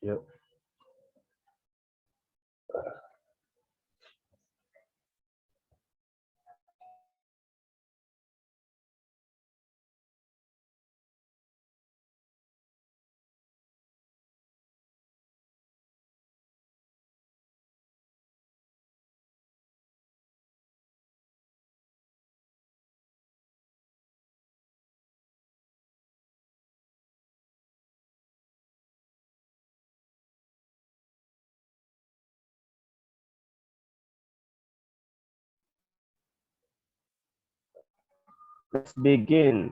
Yuk. Let's begin.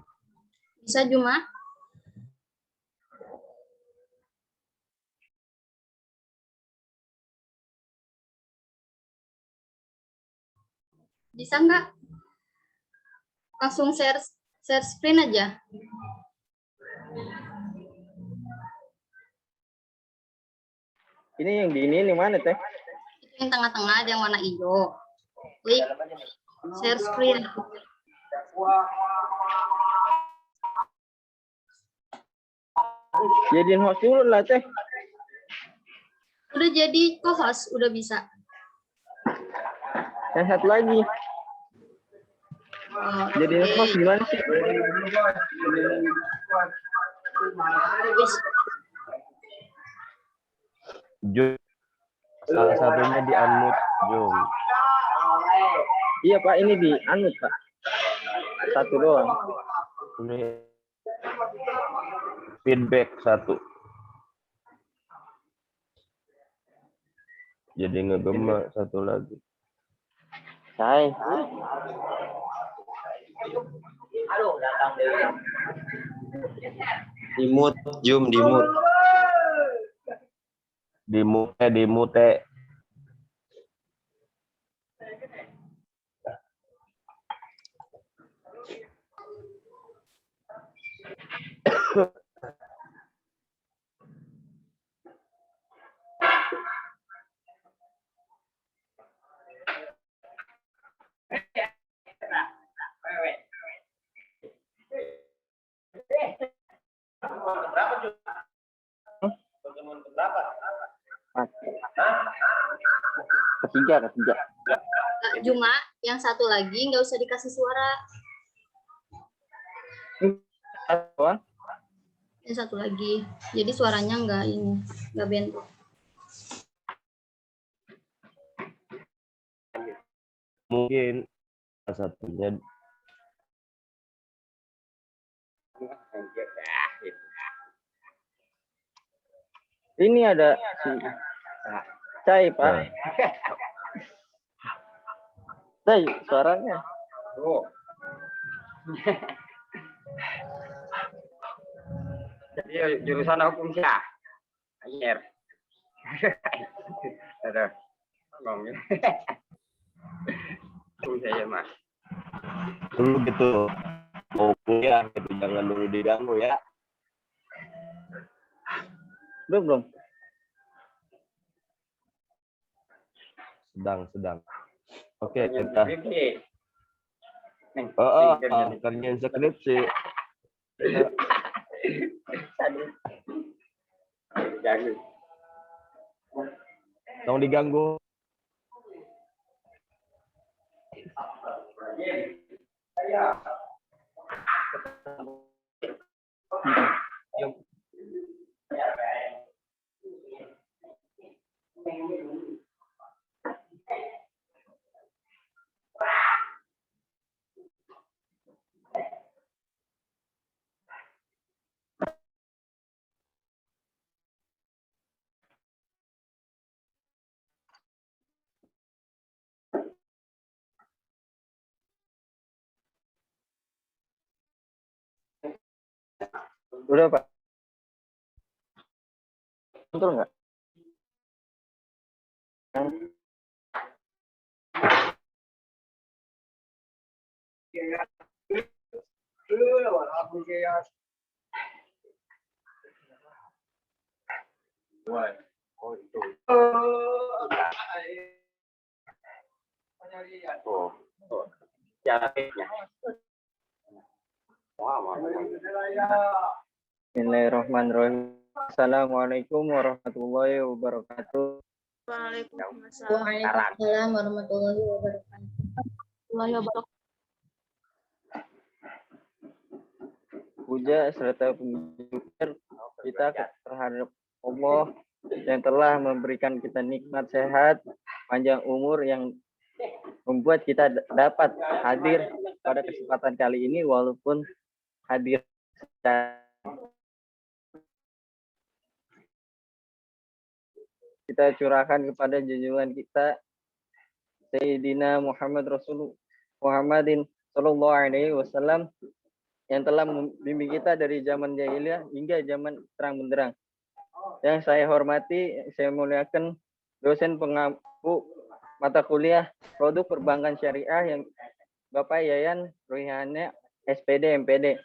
Bisa Juma? Bisa nggak? Langsung share screen aja. Ini yang di ini mana teh? Itu yang tengah-tengah ada yang warna hijau. Klik share screen. Jadiin host dulu lah teh. Udah jadi co-host, udah bisa. Yang satu lagi. Oh, Jadiin oke. host gimana sih? Wis. Jom. Salah satunya di unmute. Jom. Iya Pak, ini di unmute Pak. Satu doang. Ini feedback 1. Jadi ngegema 1 lagi. Hai. Di mute, Jum, di mute. Di mute. Ketiga. Juma, yang satu lagi nggak usah dikasih suara. Apa? Yang satu lagi. Jadi suaranya nggak bentuk. Mungkin salah satunya Ini ada si Cai Pak. Nah. Cai suaranya. Oh. Jadi jurusan hukum syah. Ayer. Ada. Ngomong. Hukum saya Mas. dulu gitu. Mau kuliah gitu, jangan dulu diganggu ya. Belum. Sedang. Oke, kita. Nih, Kerjaan skripsi. Jangan diganggu. Udah Pak. Betul nggak? Bismillahirrahmanirrahim. Assalamualaikum warahmatullahi wabarakatuh. Waalaikumsalam warahmatullahi wabarakatuh. Puja serta puji kita terhadap Allah yang telah memberikan kita nikmat sehat, panjang umur yang membuat kita dapat hadir pada kesempatan kali ini walaupun hadir kita curahkan kepada junjungan kita Sayyidina Muhammadin Sallallahu Alaihi Wasallam yang telah membimbing kita dari zaman jahiliyah hingga zaman terang benderang. Yang saya hormati, saya muliakan dosen pengampu mata kuliah produk perbankan syariah yang Bapak Yayan Ruhiyani SPD MPD.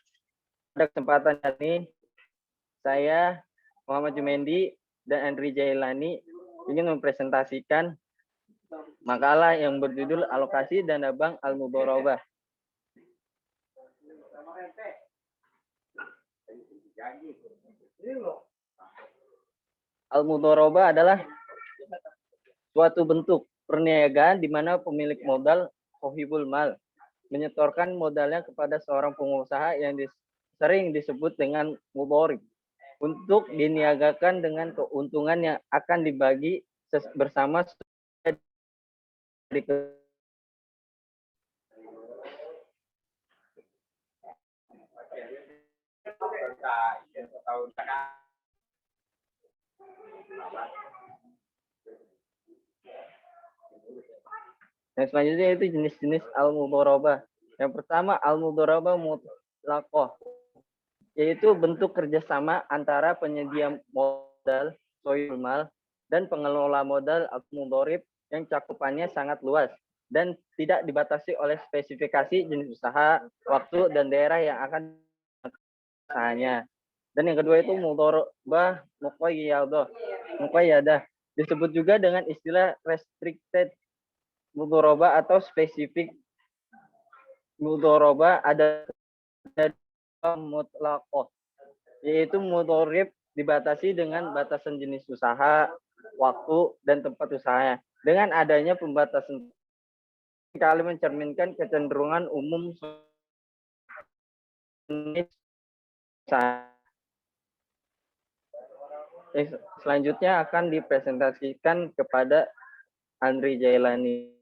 Pada kesempatan ini saya Muhammad Jumendi dan Andri Jailani ingin mempresentasikan makalah yang berjudul Alokasi Dana Bank Al-Mudharabah. Al-Mudharabah adalah suatu bentuk perniagaan di mana pemilik modal sohibul mal menyetorkan modalnya kepada seorang pengusaha yang sering disebut dengan mudharib untuk diniagakan dengan keuntungan yang akan dibagi bersama Yang selanjutnya itu jenis-jenis al-mudharabah. Yang pertama al-mudharabah mutlaqah, yaitu bentuk kerjasama antara penyedia modal sohibul mal dan pengelola modal al-mudharib yang cakupannya sangat luas dan tidak dibatasi oleh spesifikasi jenis usaha, waktu, dan daerah yang akan usahanya. Dan yang kedua itu mudharabah muqayyadah, disebut juga dengan istilah restricted mudharabah atau spesifik mudharabah. Ada mutlaqah, yaitu mudharib dibatasi dengan batasan jenis usaha, waktu, dan tempat usahanya. Dengan adanya pembatasan kali mencerminkan kecenderungan umum selanjutnya akan dipresentasikan kepada Andri Jailani.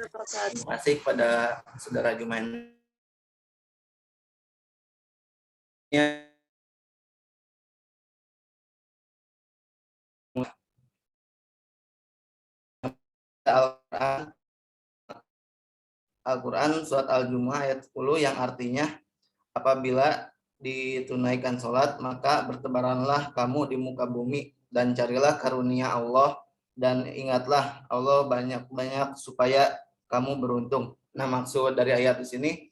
Terima kasih kepada saudara Jumain. Al-Quran surat Al-Jumu'ah ayat 10 yang artinya apabila ditunaikan sholat maka bertebaranlah kamu di muka bumi dan carilah karunia Allah dan ingatlah Allah banyak-banyak supaya kamu beruntung. Nah, maksud dari ayat di sini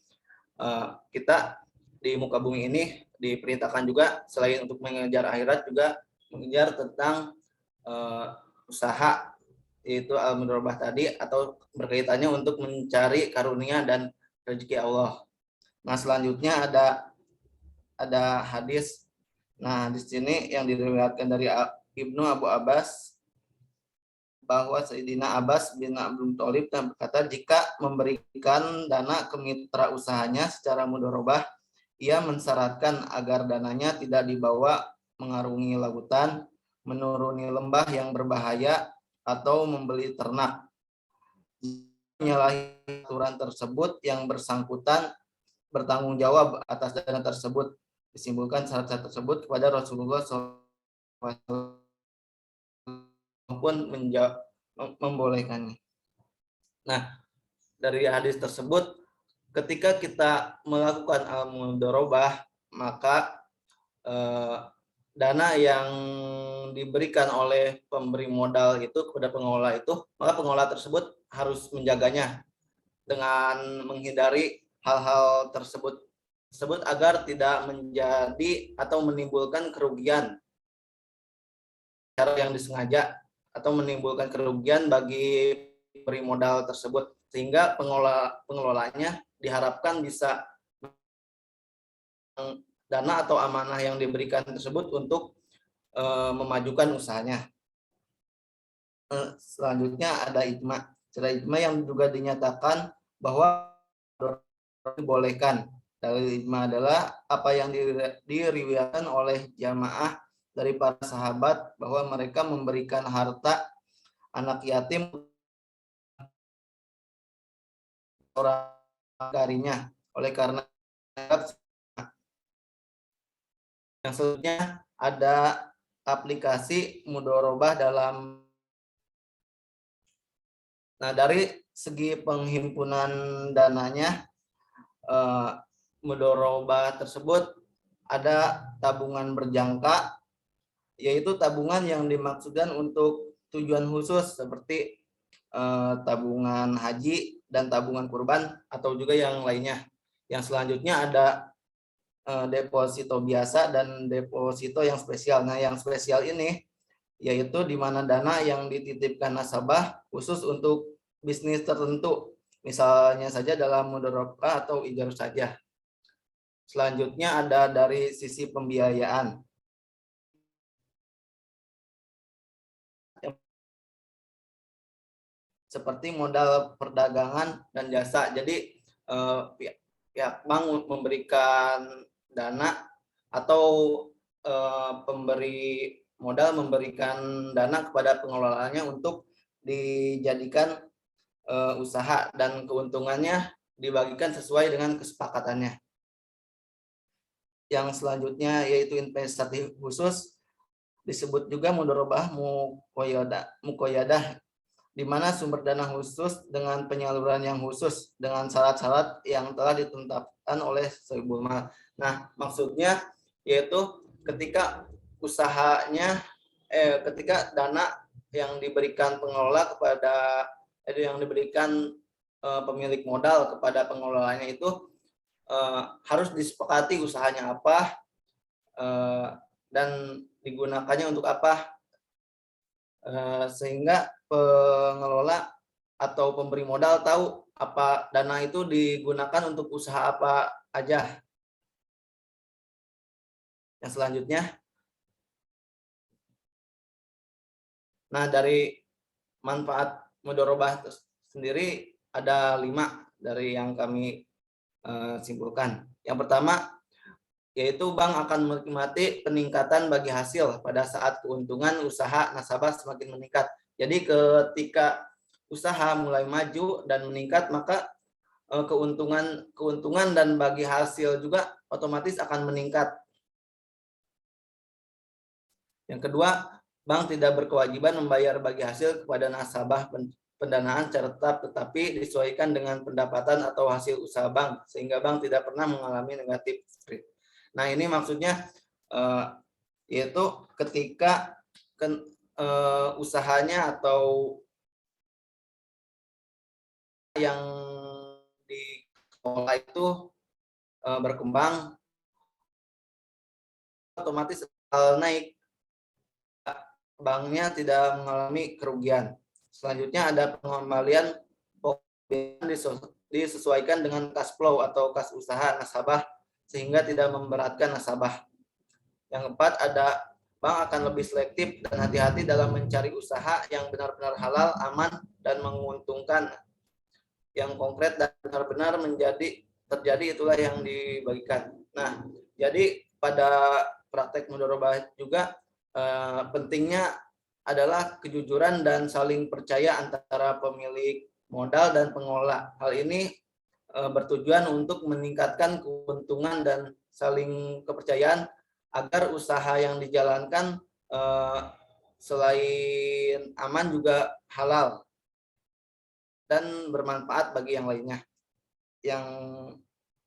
kita di muka bumi ini diperintahkan juga selain untuk mengejar akhirat juga mengejar tentang usaha, yaitu al-mudharabah tadi, atau berkaitannya untuk mencari karunia dan rezeki Allah. Nah, selanjutnya ada hadis. Nah, di sini yang diriwayatkan dari Ibnu Abu Abbas bahwa Sayyidina Abbas bin Abdul Thalib berkata, jika memberikan dana ke mitra usahanya secara mudharabah, ia mensyaratkan agar dananya tidak dibawa mengarungi lautan, menuruni lembah yang berbahaya, atau membeli ternak. Menyalahi aturan tersebut, yang bersangkutan bertanggung jawab atas dana tersebut. Disimpulkan syarat-syarat tersebut kepada Rasulullah SAW pun membolehkannya. Nah, dari hadis tersebut, ketika kita melakukan al-mudharabah, maka dana yang diberikan oleh pemberi modal itu kepada pengelola itu, maka pengelola tersebut harus menjaganya dengan menghindari hal-hal tersebut agar tidak menjadi atau menimbulkan kerugian cara yang disengaja atau menimbulkan kerugian bagi beri modal tersebut, sehingga pengelolanya diharapkan bisa dana atau amanah yang diberikan tersebut untuk memajukan usahanya. Selanjutnya ada ijma. Secara ijma yang juga dinyatakan bahwa dibolehkan. Dalil ijma adalah apa yang diriwayatkan oleh jamaah dari para sahabat bahwa mereka memberikan harta anak yatim orang karinya. Oleh karena yang selanjutnya ada aplikasi mudorobah dalam. Nah, dari segi penghimpunan dananya, mudorobah tersebut ada tabungan berjangka, yaitu tabungan yang dimaksudkan untuk tujuan khusus seperti tabungan haji dan tabungan kurban atau juga yang lainnya. Yang selanjutnya ada deposito biasa dan deposito yang spesial. Nah, yang spesial ini yaitu di mana dana yang dititipkan nasabah khusus untuk bisnis tertentu, misalnya saja dalam mudorobah atau ijar saja. Selanjutnya ada dari sisi pembiayaan. Seperti modal perdagangan dan jasa. Jadi pihak bank memberikan dana atau pemberi modal memberikan dana kepada pengelolanya untuk dijadikan usaha dan keuntungannya dibagikan sesuai dengan kesepakatannya. Yang selanjutnya yaitu investasi khusus, disebut juga mudorobah mukoyadah, di mana sumber dana khusus dengan penyaluran yang khusus dengan syarat-syarat yang telah ditetapkan oleh Sohibul Mal. Nah, maksudnya yaitu ketika usahanya ketika dana yang diberikan pengelola kepada yang diberikan pemilik modal kepada pengelolanya itu harus disepakati usahanya apa dan digunakannya untuk apa, sehingga pengelola atau pemberi modal tahu apa dana itu digunakan untuk usaha apa aja. Yang selanjutnya, nah dari manfaat mudorobah sendiri ada 5 dari yang kami simpulkan. Yang pertama, yaitu bank akan menikmati peningkatan bagi hasil pada saat keuntungan usaha nasabah semakin meningkat. Jadi ketika usaha mulai maju dan meningkat, maka keuntungan dan bagi hasil juga otomatis akan meningkat. Yang kedua, bank tidak berkewajiban membayar bagi hasil kepada nasabah pendanaan secara tetap, tetapi disesuaikan dengan pendapatan atau hasil usaha bank, sehingga bank tidak pernah mengalami negatif spread. Nah, ini maksudnya yaitu ketika usahanya atau yang dikelola itu berkembang, otomatis naik, banknya tidak mengalami kerugian. Selanjutnya ada pengembalian disesuaikan dengan cash flow atau kas usaha nasabah sehingga tidak memberatkan nasabah. Yang keempat, ada bank akan lebih selektif dan hati-hati dalam mencari usaha yang benar-benar halal, aman, dan menguntungkan. Yang konkret dan benar-benar terjadi itulah yang dibagikan. Nah, jadi pada praktek mudorobah juga pentingnya adalah kejujuran dan saling percaya antara pemilik modal dan pengelola. Hal ini bertujuan untuk meningkatkan keuntungan dan saling kepercayaan agar usaha yang dijalankan selain aman juga halal dan bermanfaat bagi yang lainnya. Yang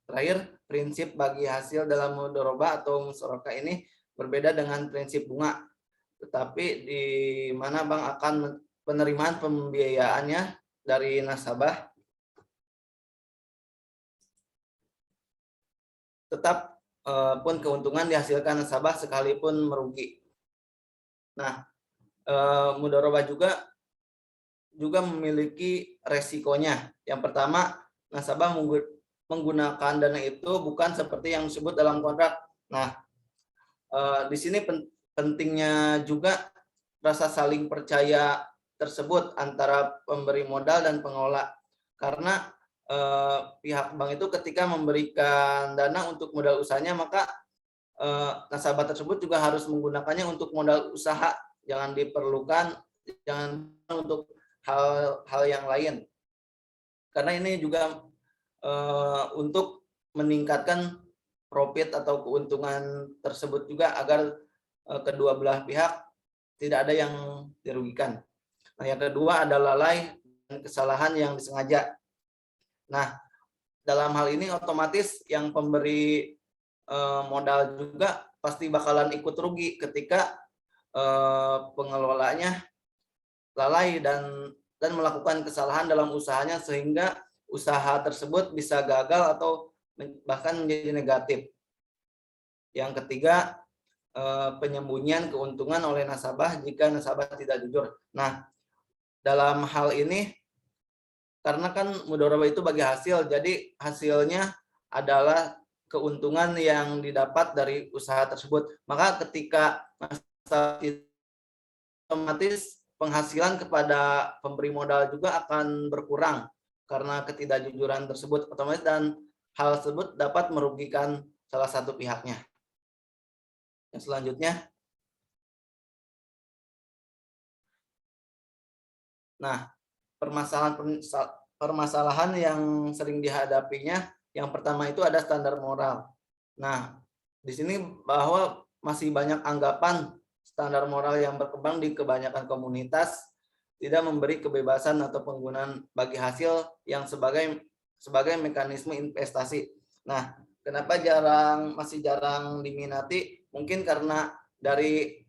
terakhir, prinsip bagi hasil dalam mudorobah atau musyarakah ini berbeda dengan prinsip bunga, tetapi di mana bank akan penerimaan pembiayaannya dari nasabah tetap pun keuntungan dihasilkan nasabah sekalipun merugi. Nah, mudorobah juga juga memiliki resikonya. Yang pertama, nasabah menggunakan dana itu bukan seperti yang disebut dalam kontrak. Nah, di sini pentingnya juga rasa saling percaya tersebut antara pemberi modal dan pengelola. Karena pihak bank itu ketika memberikan dana untuk modal usahanya, maka nasabah tersebut juga harus menggunakannya untuk modal usaha. Jangan untuk hal-hal yang lain. Karena ini juga untuk meningkatkan profit atau keuntungan tersebut juga agar kedua belah pihak tidak ada yang dirugikan. Nah, yang kedua adalah lalai dan kesalahan yang disengaja. Nah, dalam hal ini otomatis yang pemberi modal juga pasti bakalan ikut rugi ketika pengelolanya lalai dan melakukan kesalahan dalam usahanya sehingga usaha tersebut bisa gagal atau bahkan menjadi negatif. Yang ketiga, penyembunyian keuntungan oleh nasabah jika nasabah tidak jujur. Nah, dalam hal ini karena kan mudharabah itu bagi hasil, jadi hasilnya adalah keuntungan yang didapat dari usaha tersebut. Maka ketika nasabah otomatis penghasilan kepada pemberi modal juga akan berkurang karena ketidakjujuran tersebut otomatis, dan hal tersebut dapat merugikan salah satu pihaknya. Yang selanjutnya, nah, permasalahan yang sering dihadapinya, yang pertama itu ada standar moral. Nah, di sini bahwa masih banyak anggapan standar moral yang berkembang di kebanyakan komunitas tidak memberi kebebasan atau penggunaan bagi hasil yang sebagai mekanisme investasi. Nah, kenapa masih jarang diminati? Mungkin karena dari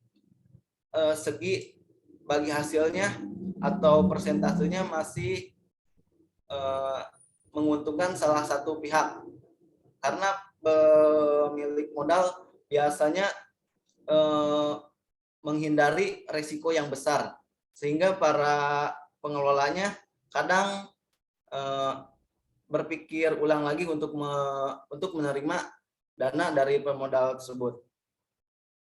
segi bagi hasilnya atau persentasenya masih menguntungkan salah satu pihak, karena pemilik modal biasanya menghindari risiko yang besar sehingga para pengelolanya kadang berpikir ulang lagi untuk menerima dana dari pemodal tersebut.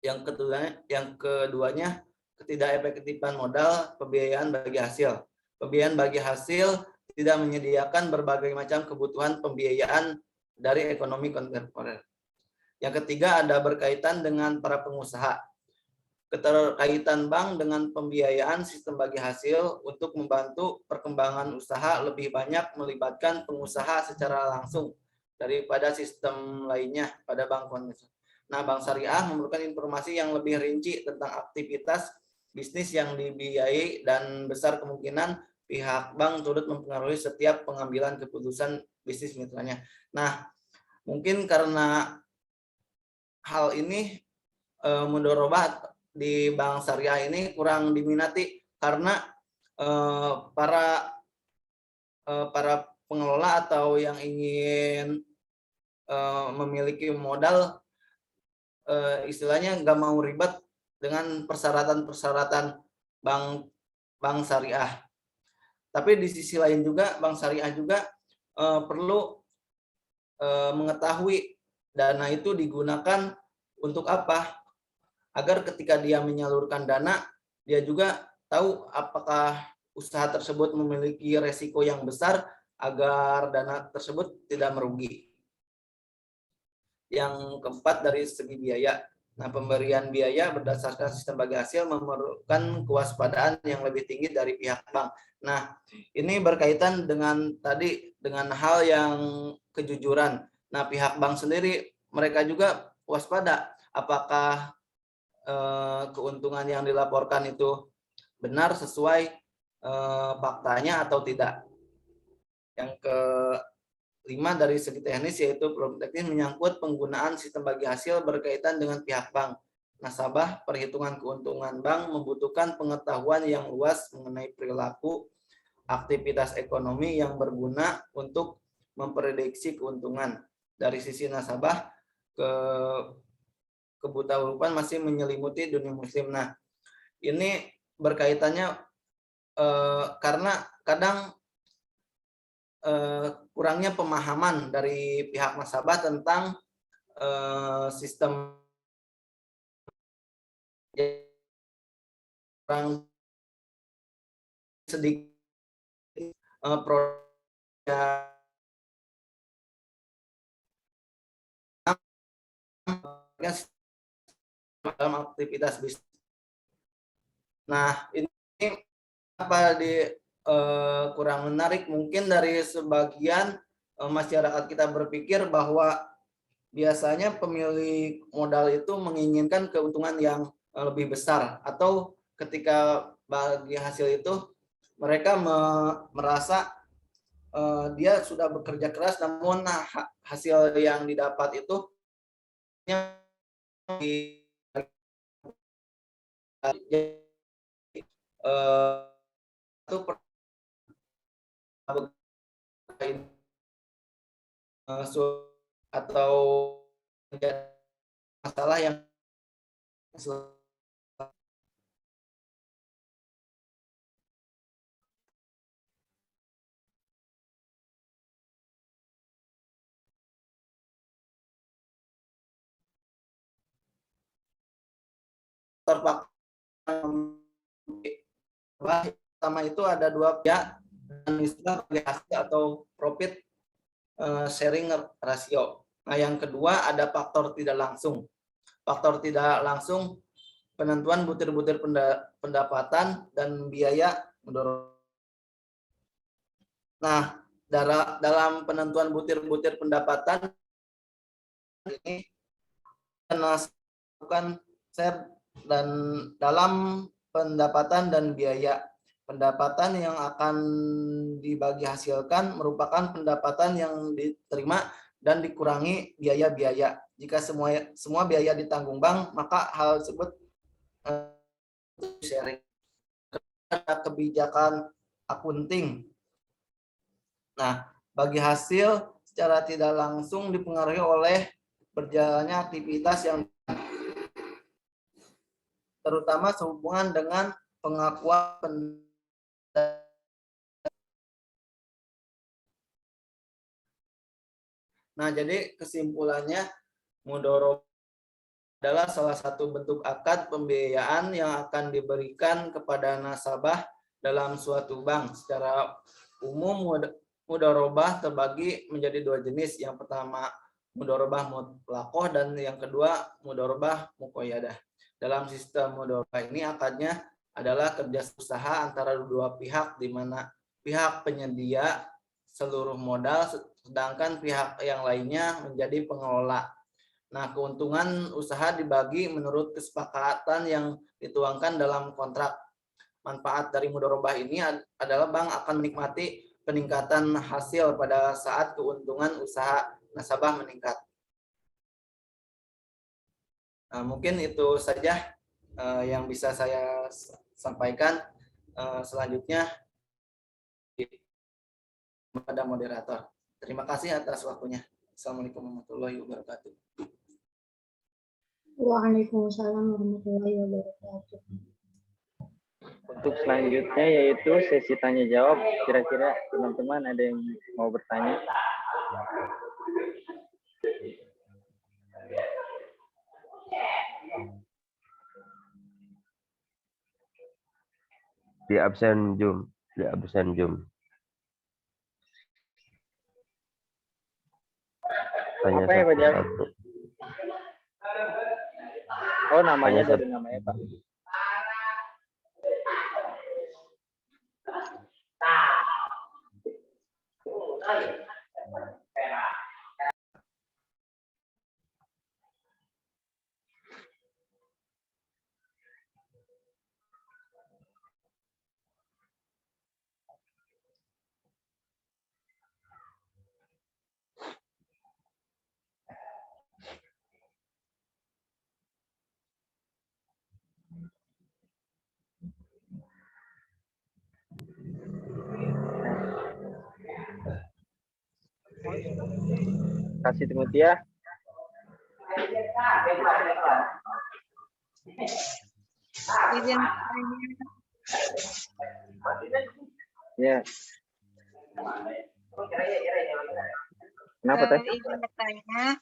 Yang keduanya ketidakefektifan modal pembiayaan bagi hasil. Pembiayaan bagi hasil tidak menyediakan berbagai macam kebutuhan pembiayaan dari ekonomi kontemporer. Yang ketiga ada berkaitan dengan para pengusaha. Keterkaitan bank dengan pembiayaan sistem bagi hasil untuk membantu perkembangan usaha lebih banyak melibatkan pengusaha secara langsung daripada sistem lainnya pada bank konvensional. Nah, bank syariah memerlukan informasi yang lebih rinci tentang aktivitas bisnis yang dibiayai dan besar kemungkinan pihak bank turut mempengaruhi setiap pengambilan keputusan bisnis mitranya. Nah, mungkin karena hal ini mudharabah di bank syariah ini kurang diminati karena para pengelola atau yang ingin memiliki modal istilahnya nggak mau ribet dengan persyaratan bank syariah. Tapi di sisi lain juga bank syariah juga perlu mengetahui dana itu digunakan untuk apa, agar ketika dia menyalurkan dana, dia juga tahu apakah usaha tersebut memiliki resiko yang besar agar dana tersebut tidak merugi. Yang keempat dari segi biaya. Nah, pemberian biaya berdasarkan sistem bagi hasil memerlukan kewaspadaan yang lebih tinggi dari pihak bank. Nah, ini berkaitan dengan hal yang kejujuran. Nah, pihak bank sendiri mereka juga waspada apakah keuntungan yang dilaporkan itu benar sesuai faktanya atau tidak. Yang kelima dari segi teknis yaitu problem teknis menyangkut penggunaan sistem bagi hasil berkaitan dengan pihak bank. Nasabah, perhitungan keuntungan bank membutuhkan pengetahuan yang luas mengenai perilaku aktivitas ekonomi yang berguna untuk memprediksi keuntungan. Dari sisi nasabah, kebutahurupan masih menyelimuti dunia muslim. Nah, ini berkaitannya karena kadang kurangnya pemahaman dari pihak nasabah tentang sistem yang sedikit produk dalam aktivitas bisnis. Nah, ini apa kurang menarik mungkin dari sebagian masyarakat kita berpikir bahwa biasanya pemilik modal itu menginginkan keuntungan yang lebih besar, atau ketika bagi hasil itu mereka merasa dia sudah bekerja keras namun hasil yang didapat itu itu atau masalah yang pertama itu ada dua pihak dan istilah hasil atau profit sharing rasio. Nah, yang kedua ada faktor tidak langsung. Faktor tidak langsung penentuan butir-butir pendapatan dan biaya mendorong. Nah, dalam penentuan butir-butir pendapatan ini melakukan share dan dalam pendapatan dan biaya. Pendapatan yang akan dibagi hasilkan merupakan pendapatan yang diterima dan dikurangi biaya-biaya. Jika semua biaya ditanggung bank, maka hal tersebut sharing. Ada kebijakan akunting. Nah, bagi hasil secara tidak langsung dipengaruhi oleh berjalannya aktivitas yang terutama sehubungan dengan pengakuan. Nah, jadi kesimpulannya mudharabah adalah salah satu bentuk akad pembiayaan yang akan diberikan kepada nasabah dalam suatu bank. Secara umum mudharabah terbagi menjadi dua jenis. Yang pertama mudharabah mutlaqah dan yang kedua mudharabah muqayyadah. Dalam sistem mudharabah ini akadnya adalah kerja usaha antara dua pihak, di mana pihak penyedia seluruh modal sedangkan pihak yang lainnya menjadi pengelola. Nah, keuntungan usaha dibagi menurut kesepakatan yang dituangkan dalam kontrak. Manfaat dari mudharabah ini adalah bank akan menikmati peningkatan hasil pada saat keuntungan usaha nasabah meningkat. Nah, mungkin itu saja yang bisa saya sampaikan. Selanjutnya kepada moderator. Terima kasih atas waktunya. Assalamualaikum warahmatullahi wabarakatuh. Waalaikumsalam warahmatullahi wabarakatuh. Untuk selanjutnya yaitu sesi tanya jawab. Kira-kira teman-teman ada yang mau bertanya? Di absen Zoom. Tanya Apa ya, Pak Jas? satu. Oh, namanya Tanya dari namanya, Pak. Kasih Timothy ya. Izin bertanya, Ya. Kenapa teh? Ibu bertanya,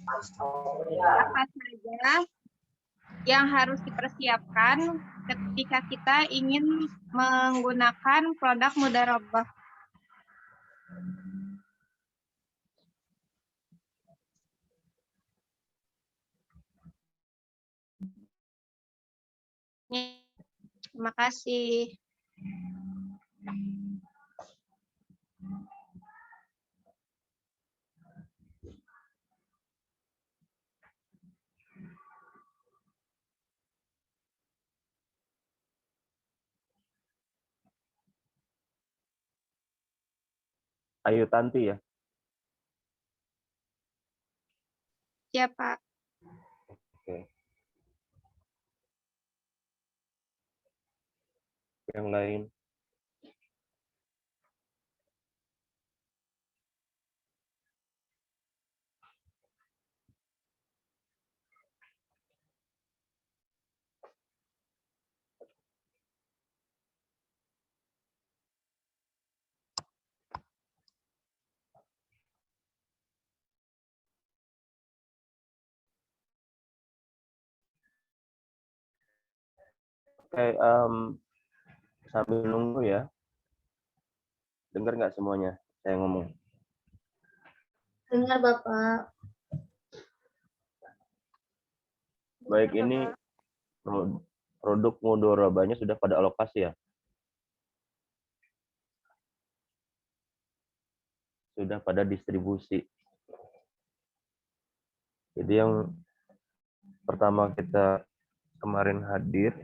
apa saja yang harus dipersiapkan ketika kita ingin menggunakan produk mudharabah? Terima kasih. Ayu Tanti ya. Siapa? Oke. Yang lain. Oke, sambil nunggu ya. Dengar nggak semuanya saya ngomong? Dengar Bapak. Baik, ini produk mudharabahnya sudah pada alokasi ya? Sudah pada distribusi. Jadi yang pertama kita kemarin hadir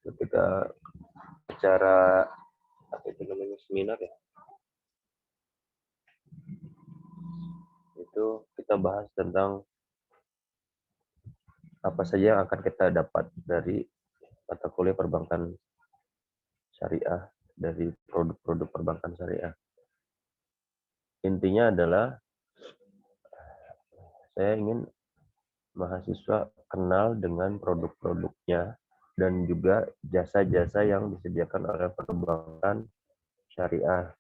ketika acara apa itu namanya, seminar ya, itu kita bahas tentang apa saja yang akan kita dapat dari mata kuliah perbankan syariah, dari produk-produk perbankan syariah. Intinya adalah saya ingin mahasiswa kenal dengan produk-produknya dan juga jasa-jasa yang disediakan oleh perbankan syariah.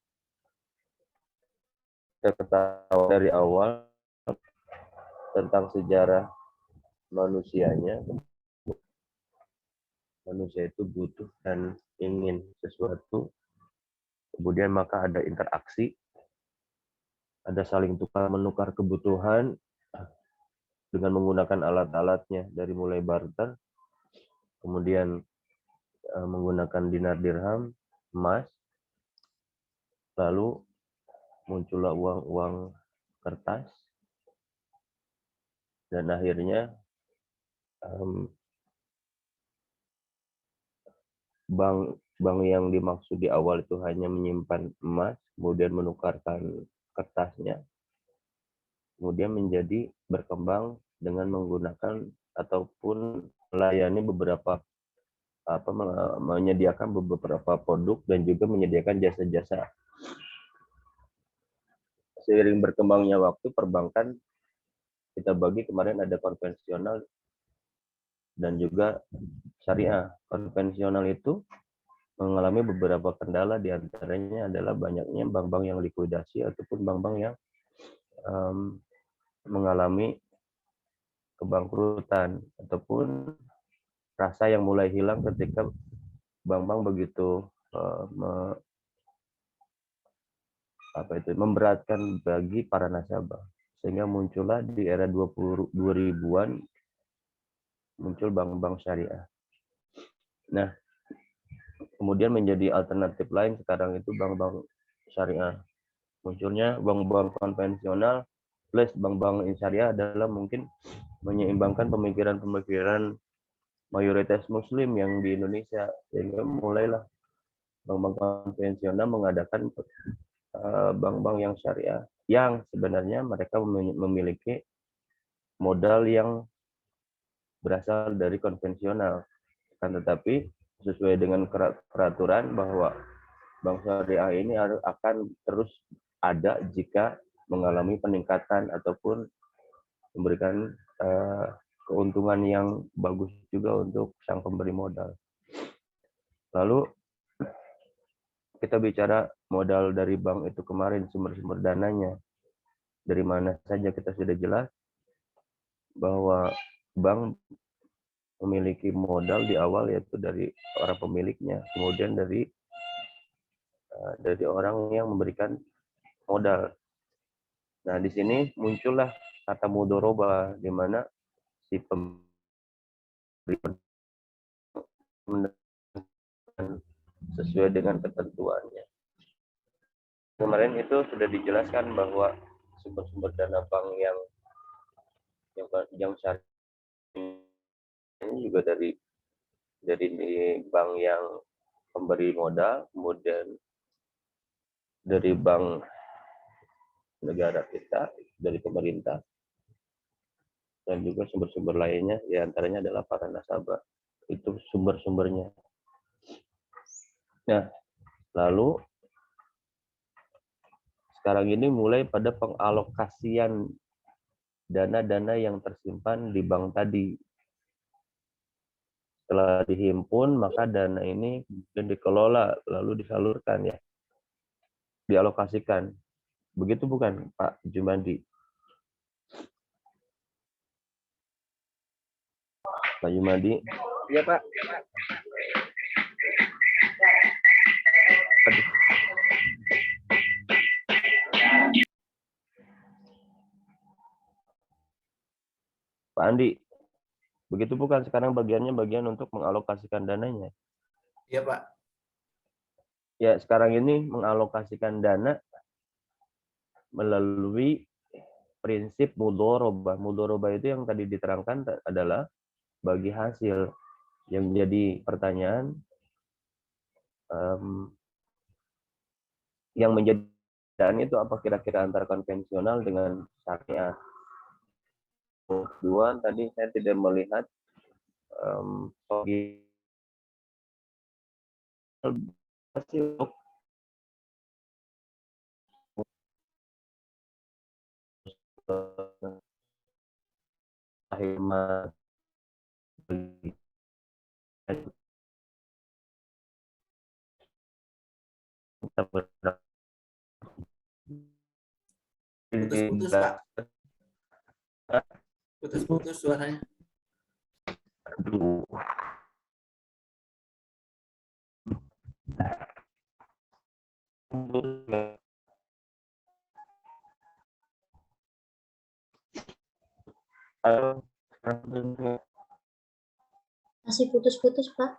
Kita ketahui dari awal tentang sejarah manusianya. Manusia itu butuh dan ingin sesuatu, kemudian maka ada interaksi, ada saling tukar menukar kebutuhan dengan menggunakan alat-alatnya, dari mulai barter, kemudian menggunakan dinar dirham, emas, lalu muncullah uang-uang kertas, dan akhirnya bank yang dimaksud di awal itu hanya menyimpan emas, kemudian menukarkan kertasnya, kemudian menjadi berkembang dengan menggunakan ataupun melayani beberapa menyediakan beberapa produk dan juga menyediakan jasa-jasa. Seiring berkembangnya waktu, perbankan kita bagi kemarin ada konvensional dan juga syariah. Konvensional itu mengalami beberapa kendala, diantaranya adalah banyaknya bank-bank yang likuidasi ataupun bank-bank yang mengalami kebangkrutan ataupun rasa yang mulai hilang ketika bank-bank begitu memberatkan bagi para nasabah, sehingga muncullah di era 2000-an muncul bank-bank syariah. Nah, kemudian menjadi alternatif lain sekarang itu bank-bank syariah. Munculnya bank-bank konvensional plus bank-bank syariah adalah mungkin menyeimbangkan pemikiran-pemikiran mayoritas muslim yang di Indonesia, sehingga mulailah bank-bank konvensional mengadakan bank-bank yang syariah, yang sebenarnya mereka memiliki modal yang berasal dari konvensional, kan tetapi sesuai dengan peraturan bahwa bank syariah ini akan terus ada jika mengalami peningkatan ataupun memberikan keuntungan yang bagus juga untuk sang pemberi modal. Lalu kita bicara modal dari bank itu kemarin, sumber-sumber dananya. Dari mana saja kita sudah jelas bahwa bank memiliki modal di awal yaitu dari orang pemiliknya, kemudian dari orang yang memberikan modal. Nah, di sini muncullah kata mudoroba, di mana si pemberi sesuai dengan ketentuannya. Kemarin itu sudah dijelaskan bahwa sumber-sumber dana bank yang syariah ini juga dari bank yang pemberi modal, kemudian dari bank negara kita, dari pemerintah, dan juga sumber-sumber lainnya, di antaranya adalah para nasabah. Itu sumber-sumbernya. Nah, lalu sekarang ini mulai pada pengalokasian dana-dana yang tersimpan di bank tadi. Setelah dihimpun, maka dana ini kemudian dikelola, lalu disalurkan, ya, dialokasikan. Begitu bukan, Pak Jumadi? Pak Jumadi? Iya, Pak. Pak Andi, begitu bukan sekarang bagian untuk mengalokasikan dananya? Iya, Pak. Ya, sekarang ini mengalokasikan dana melalui prinsip mudoroba. Mudoroba itu yang tadi diterangkan adalah bagi hasil. Yang jadi pertanyaan, yang menjadi dan itu apa kira-kira antara konvensional dengan syariah? Kedua, tadi saya tidak melihat hemat Putus-putus, Pak. Putus-putus suaranya. Masih putus-putus, Pak.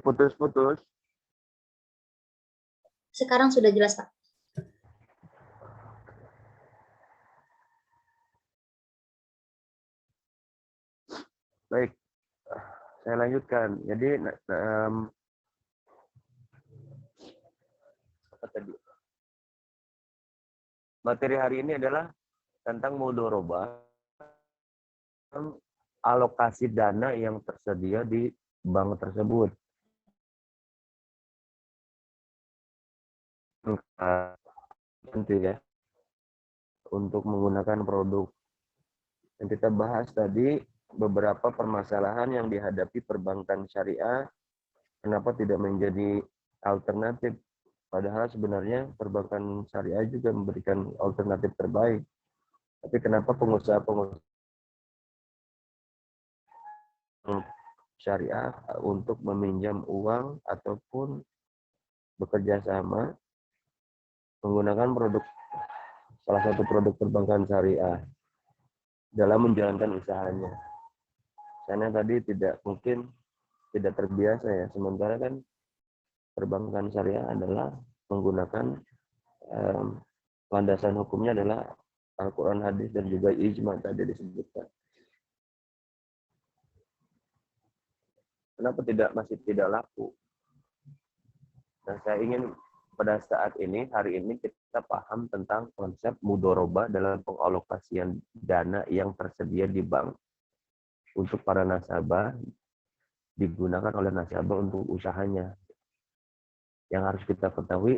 Putus-putus. Sekarang sudah jelas, Pak. Baik, saya lanjutkan. Jadi apa tadi? Materi hari ini adalah tentang mudoroba, alokasi dana yang tersedia di bank tersebut. Nanti ya, untuk menggunakan produk. Yang kita bahas tadi beberapa permasalahan yang dihadapi perbankan syariah, kenapa tidak menjadi alternatif, padahal sebenarnya perbankan syariah juga memberikan alternatif terbaik. Tapi kenapa pengusaha-pengusaha syariah untuk meminjam uang ataupun bekerja sama menggunakan salah satu produk perbankan syariah dalam menjalankan usahanya. Karena tadi tidak terbiasa ya. Sementara kan perbankan syariah adalah menggunakan landasan hukumnya adalah Al-Quran, hadis, dan juga ijma tadi disebutkan. Kenapa masih tidak laku? Nah, saya ingin pada saat ini, hari ini kita paham tentang konsep mudoroba dalam pengalokasian dana yang tersedia di bank untuk para nasabah, digunakan oleh nasabah untuk usahanya. Yang harus kita ketahui,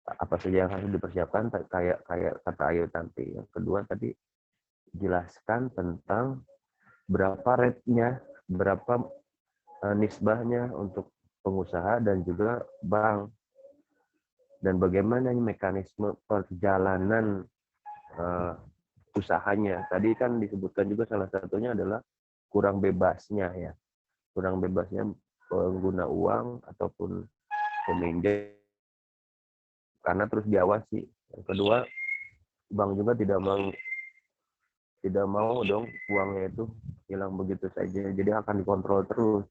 apa saja yang harus dipersiapkan kayak kayak kata Ayu nanti. Yang kedua tadi jelaskan tentang berapa rate-nya, berapa nisbahnya untuk pengusaha dan juga bank, dan bagaimana mekanisme perjalanan usahanya. Tadi kan disebutkan juga salah satunya adalah kurang bebasnya ya, kurang bebasnya pengguna uang ataupun peminjam karena terus diawasi. Yang kedua, bank juga tidak mau dong uangnya itu hilang begitu saja, jadi akan dikontrol terus.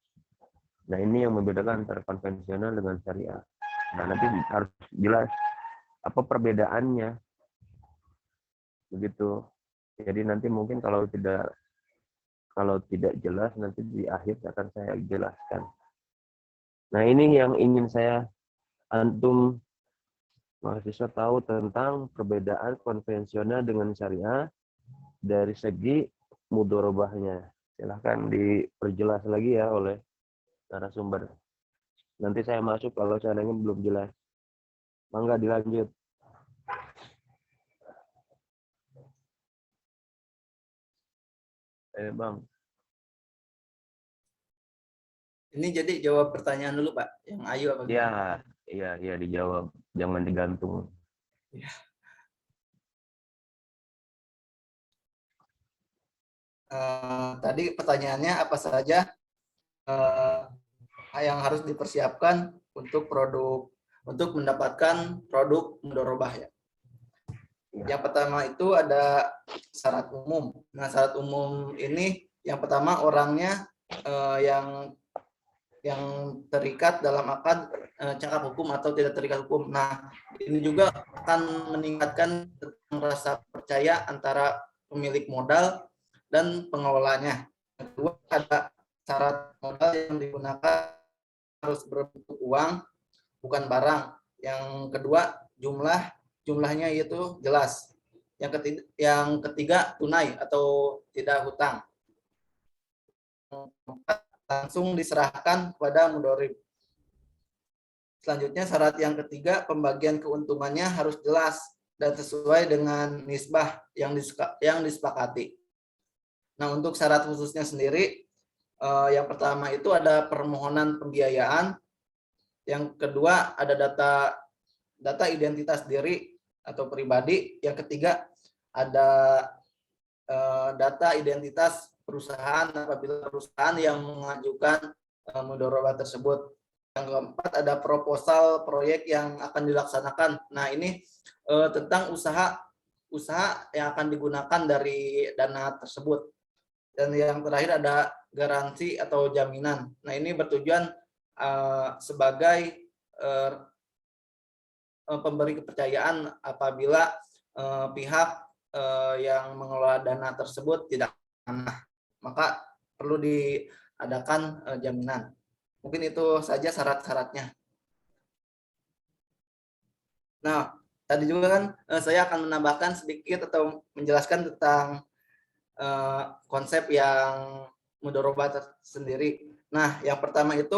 Nah, ini yang membedakan antara konvensional dengan syariah. Nah, nanti harus jelas apa perbedaannya begitu. Jadi nanti mungkin kalau tidak jelas nanti di akhir akan saya jelaskan. Nah, ini yang ingin saya antum mahasiswa tahu tentang perbedaan konvensional dengan syariah dari segi mudorobahnya. Silahkan diperjelas lagi ya oleh narasumber. Nanti saya masuk kalau seandainya belum jelas. Mangga dilanjut. Bang. Ini jadi jawab pertanyaan dulu Pak, yang Ayu apa gimana? Iya dijawab. Jangan digantung. Ya. Tadi pertanyaannya apa saja yang harus dipersiapkan untuk mendapatkan produk mudorobah ya. Yang pertama itu ada syarat umum. Nah, syarat umum ini yang pertama orangnya yang terikat dalam akad cakap hukum atau tidak terikat hukum. Nah, ini juga akan meningkatkan rasa percaya antara pemilik modal dan pengelolanya. Yang kedua, ada syarat modal yang digunakan harus berbentuk uang, bukan barang. Yang kedua, jumlahnya itu jelas. Yang ketiga tunai atau tidak hutang. Langsung diserahkan kepada mudorib. Selanjutnya syarat yang ketiga, pembagian keuntungannya harus jelas dan sesuai dengan nisbah yang disepakati. Nah, untuk syarat khususnya sendiri, yang pertama itu ada permohonan pembiayaan. Yang kedua ada data identitas diri atau pribadi. Yang ketiga ada data identitas perusahaan apabila perusahaan yang mengajukan mudorobah tersebut. Yang keempat ada proposal proyek yang akan dilaksanakan. Nah, ini tentang usaha yang akan digunakan dari dana tersebut. Dan yang terakhir ada garansi atau jaminan. Nah, ini bertujuan sebagai pemberi kepercayaan apabila pihak yang mengelola dana tersebut tidak amanah, maka perlu diadakan jaminan. Mungkin itu saja syarat-syaratnya. Nah, tadi juga kan saya akan menambahkan sedikit atau menjelaskan tentang konsep yang mudorobah sendiri. Nah, yang pertama itu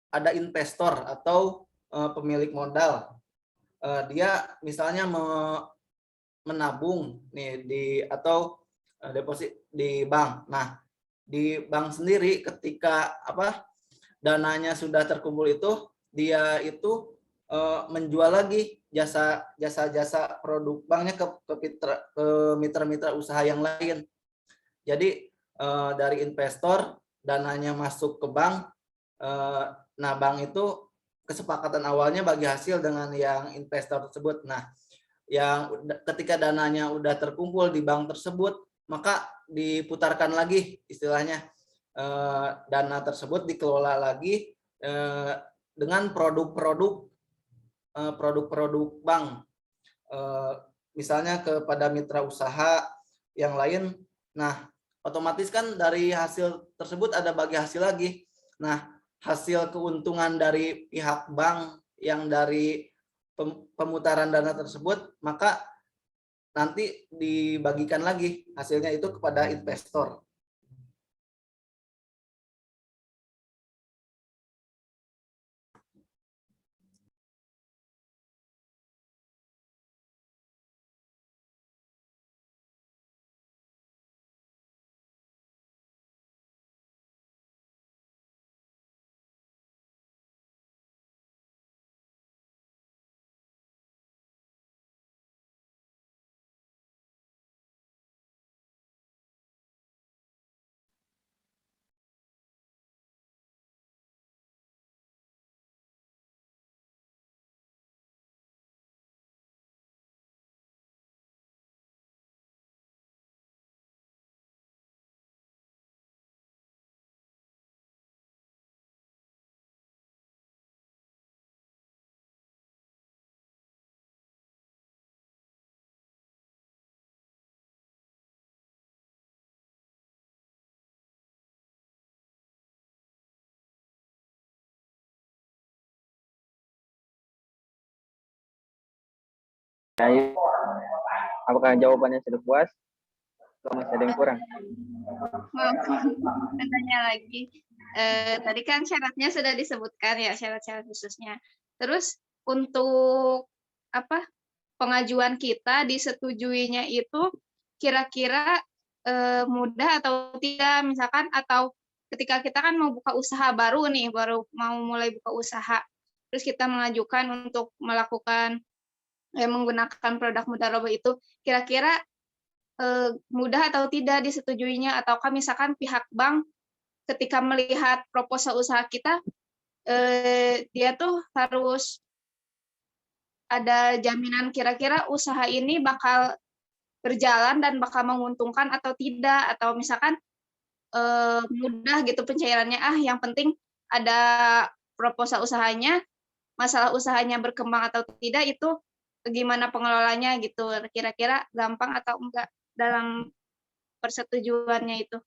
ada investor atau pemilik modal. Dia misalnya menabung nih atau deposit di bank. Nah, di bank sendiri ketika dananya sudah terkumpul itu, dia itu menjual lagi jasa produk banknya ke mitra-mitra usaha yang lain. Jadi dari investor dananya masuk ke bank, nah bank itu kesepakatan awalnya bagi hasil dengan yang investor tersebut. Nah, yang ketika dananya udah terkumpul di bank tersebut, maka diputarkan lagi istilahnya, dana tersebut dikelola lagi dengan produk-produk bank, misalnya kepada mitra usaha yang lain. Nah, otomatis kan dari hasil tersebut ada bagi hasil lagi. Nah, hasil keuntungan dari pihak bank yang dari pemutaran dana tersebut, maka nanti dibagikan lagi hasilnya itu kepada investor. Ayu, apakah jawabannya sudah puas? Atau masih ada yang kurang? Maaf, tanya lagi. Tadi kan syaratnya sudah disebutkan ya, syarat-syarat khususnya. Terus untuk apa pengajuan kita disetujuinya itu kira-kira mudah atau tidak, misalkan, atau ketika kita kan mau buka usaha baru nih, baru mau mulai buka usaha, terus kita mengajukan untuk melakukan menggunakan produk mudharabah itu, kira-kira mudah atau tidak disetujuinya, ataukah misalkan pihak bank ketika melihat proposal usaha kita, dia tuh harus ada jaminan kira-kira usaha ini bakal berjalan dan bakal menguntungkan atau tidak, atau misalkan mudah gitu pencairannya, yang penting ada proposal usahanya, masalah usahanya berkembang atau tidak itu gimana pengelolanya gitu, kira-kira gampang atau enggak dalam persetujuannya itu.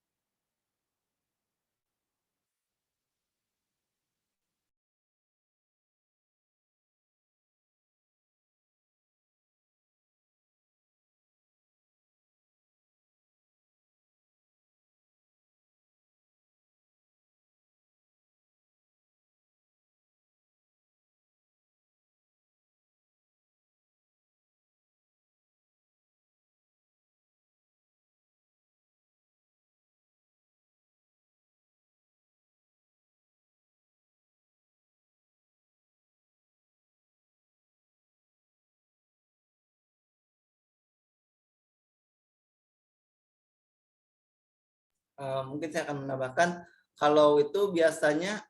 Mungkin saya akan menambahkan, kalau itu biasanya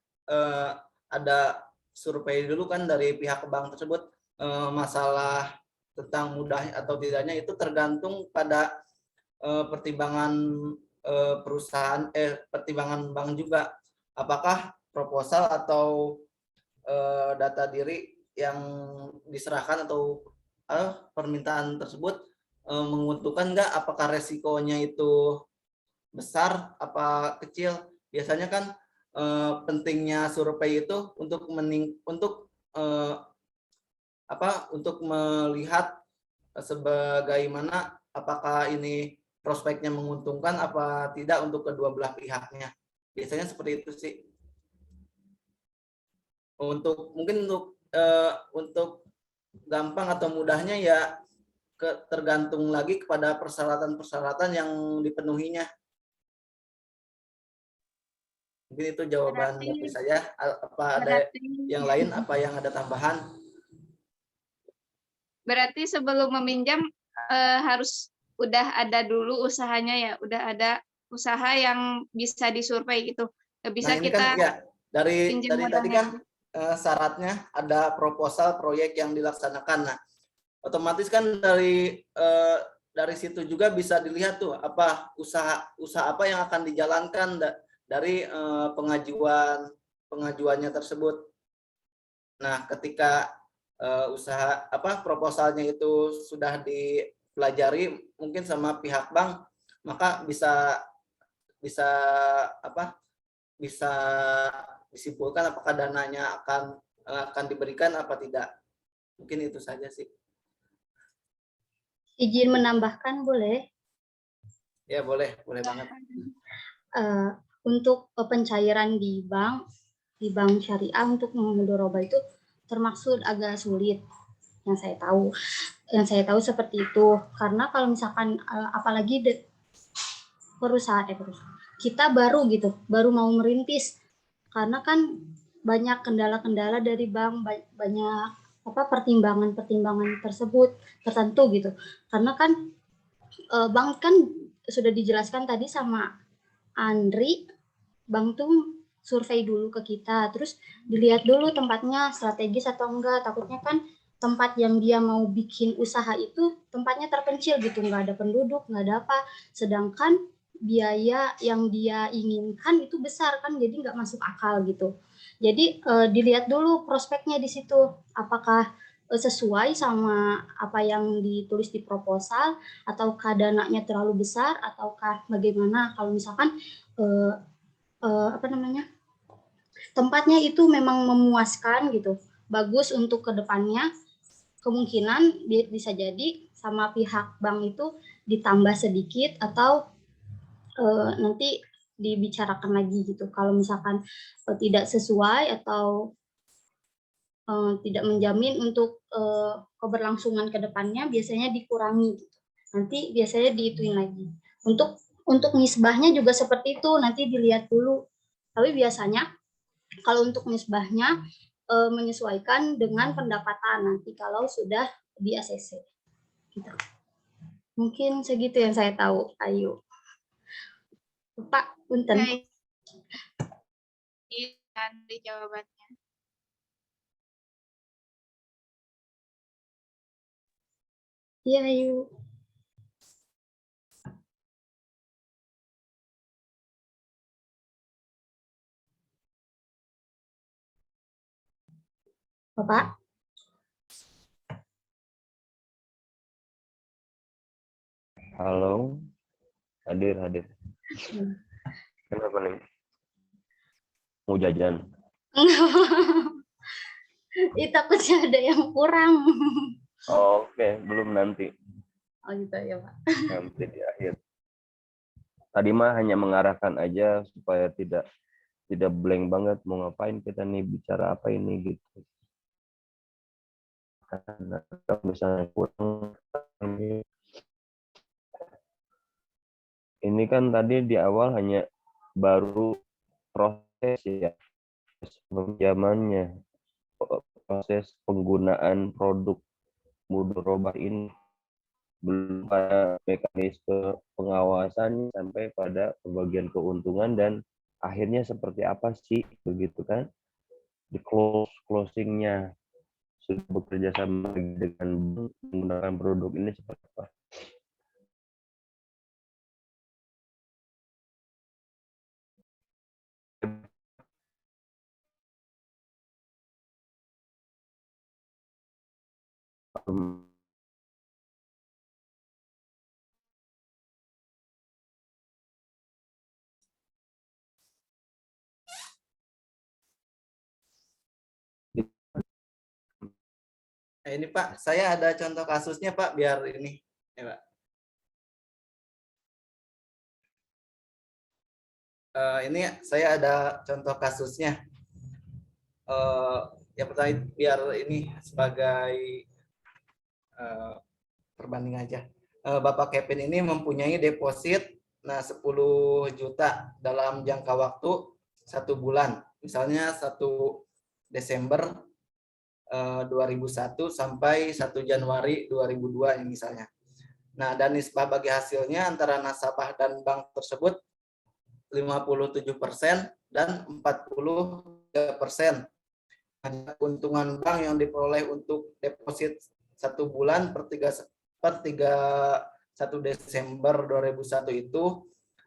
ada survei dulu kan dari pihak bank tersebut, masalah tentang mudah atau tidaknya itu tergantung pada pertimbangan perusahaan, pertimbangan bank juga, apakah proposal atau data diri yang diserahkan atau permintaan tersebut menguntungkan nggak, apakah resikonya itu besar apa kecil. Biasanya kan pentingnya survei itu untuk untuk melihat sebagaimana apakah ini prospeknya menguntungkan apa tidak untuk kedua belah pihaknya. Biasanya seperti itu sih. Mungkin untuk gampang atau mudahnya ya tergantung lagi kepada persyaratan-persyaratan yang dipenuhinya. Mungkin itu jawaban dari saya. Apa ada yang lain? Apa yang ada tambahan? Berarti sebelum meminjam harus udah ada dulu usahanya ya, udah ada usaha yang bisa disurvei gitu. Bisa ini kita kan ya dari tadi kan syaratnya ada proposal proyek yang dilaksanakan. Nah, otomatis kan dari situ juga bisa dilihat tuh apa usaha apa yang akan dijalankan dari pengajuannya tersebut. Nah, ketika usaha proposalnya itu sudah dipelajari mungkin sama pihak bank, maka bisa disimpulkan apakah dananya akan diberikan apa tidak. Mungkin itu saja sih. Izin menambahkan boleh? Ya boleh banget. Untuk pencairan di bank syariah untuk mudharabah itu termaksud agak sulit, yang saya tahu seperti itu. Karena kalau misalkan apalagi perusahaan kita baru mau merintis, karena kan banyak kendala-kendala dari bank, banyak pertimbangan tersebut tertentu gitu. Karena kan bank kan sudah dijelaskan tadi sama Andri, bank tuh survei dulu ke kita, terus dilihat dulu tempatnya strategis atau enggak. Takutnya kan tempat yang dia mau bikin usaha itu tempatnya terpencil gitu, nggak ada penduduk, nggak ada apa. Sedangkan biaya yang dia inginkan itu besar kan, jadi nggak masuk akal gitu. Jadi dilihat dulu prospeknya di situ, apakah sesuai sama apa yang ditulis di proposal, ataukah dananya terlalu besar, ataukah bagaimana. Kalau misalkan tempatnya itu memang memuaskan gitu, bagus untuk kedepannya. kemungkinan bisa jadi sama pihak bank itu ditambah sedikit atau nanti dibicarakan lagi gitu. Kalau misalkan tidak sesuai atau tidak menjamin untuk keberlangsungan ke depannya, biasanya dikurangi gitu. Nanti biasanya dihituin lagi. Untuk nisbahnya juga seperti itu, nanti dilihat dulu. Tapi biasanya kalau untuk nisbahnya menyesuaikan dengan pendapatan nanti kalau sudah di ACC. Gitu. Mungkin segitu yang saya tahu, Ayu. Pak, punten. Baik. Dari jawabannya. Iya, Ayu. Bapak? Halo, hadir. Kenapa nih? Mau jajan? Takutnya ada yang kurang. Oh, Oke, belum nanti. Oh gitu ya Pak. Nanti di akhir. Tadi mah hanya mengarahkan aja supaya tidak blank banget mau ngapain kita nih, bicara apa ini gitu. Karena kalau misalnya kurang ini kan tadi di awal hanya baru proses ya, penjamannya, proses penggunaan produk mudharabah ini, belum pada mekanisme pengawasan sampai pada pembagian keuntungan dan akhirnya seperti apa sih, begitu kan? Di closingnya sudah bekerja sama dengan menggunakan produk ini seperti apa? Nah, ini Pak, saya ada contoh kasusnya Pak, biar ini ya Pak. Ini saya ada contoh kasusnya. Yang pertama biar ini sebagai perbanding aja. Bapak Kevin ini mempunyai deposit 10 juta dalam jangka waktu 1 bulan. Misalnya 1 Desember 2001 sampai 1 Januari 2002 misalnya. Nah, dan nisbah bagi hasilnya antara nasabah dan bank tersebut 57% dan 43%. Keuntungan bank yang diperoleh untuk deposit 1 bulan per 1 Desember 2001 itu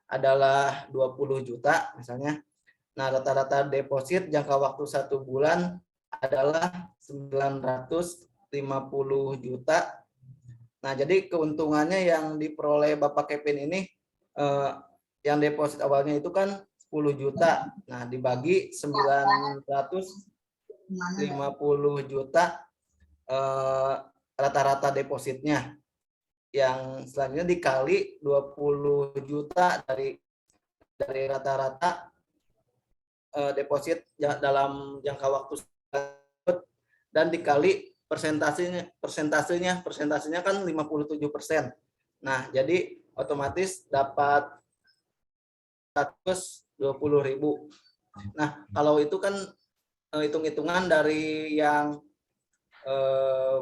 adalah 20 juta misalnya. Nah, rata-rata deposit jangka waktu 1 bulan adalah 950 juta. Nah, jadi keuntungannya yang diperoleh Bapak Kevin ini yang deposit awalnya itu kan 10 juta. Nah, dibagi 950 juta rata-rata depositnya. Yang selanjutnya dikali 20 juta dari rata-rata deposit dalam jangka waktu dan dikali persentasenya kan 57%. Nah, jadi otomatis dapat 120.000. Nah, kalau itu kan hitung-hitungan dari yang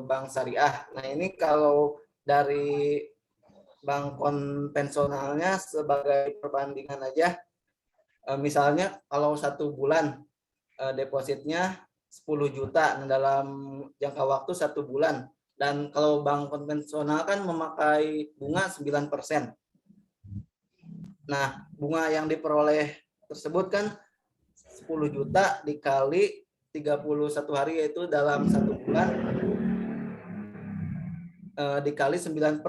bank syariah. Nah, ini kalau dari bank konvensionalnya sebagai perbandingan aja, misalnya kalau 1 bulan depositnya 10 juta dalam jangka waktu 1 bulan. Dan kalau bank konvensional kan memakai bunga 9%. Nah, bunga yang diperoleh tersebut kan 10 juta dikali 31 hari, yaitu dalam 1 bulan dikali 9%.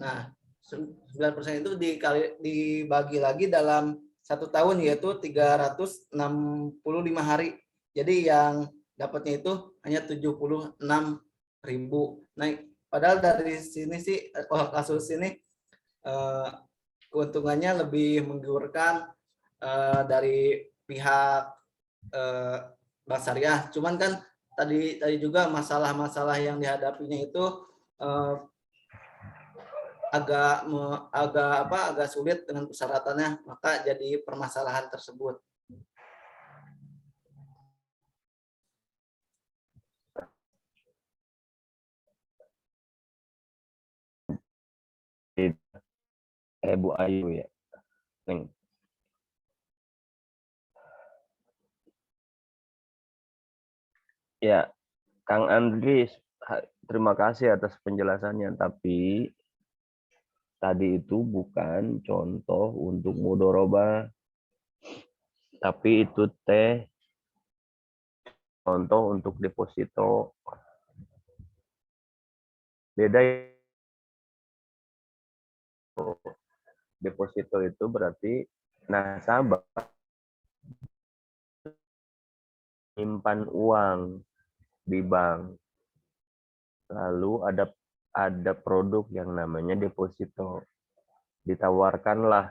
Nah, 9% itu dibagi lagi dalam 1 tahun, yaitu 365 hari. Jadi yang dapatnya itu hanya 76 Nah, padahal dari sini sih, kasus ini keuntungannya lebih menggiurkan dari pihak Bank Syariah. Cuman kan tadi juga masalah-masalah yang dihadapinya itu agak sulit dengan persyaratannya, maka jadi permasalahan tersebut. Bu Ayu ya, Neng. Ya, Kang Andri, terima kasih atas penjelasannya, tapi tadi itu bukan contoh untuk mudoroba, tapi itu contoh untuk deposito. Beda. Deposito itu berarti nasabah simpan uang di bank. Lalu ada produk yang namanya deposito. Ditawarkanlah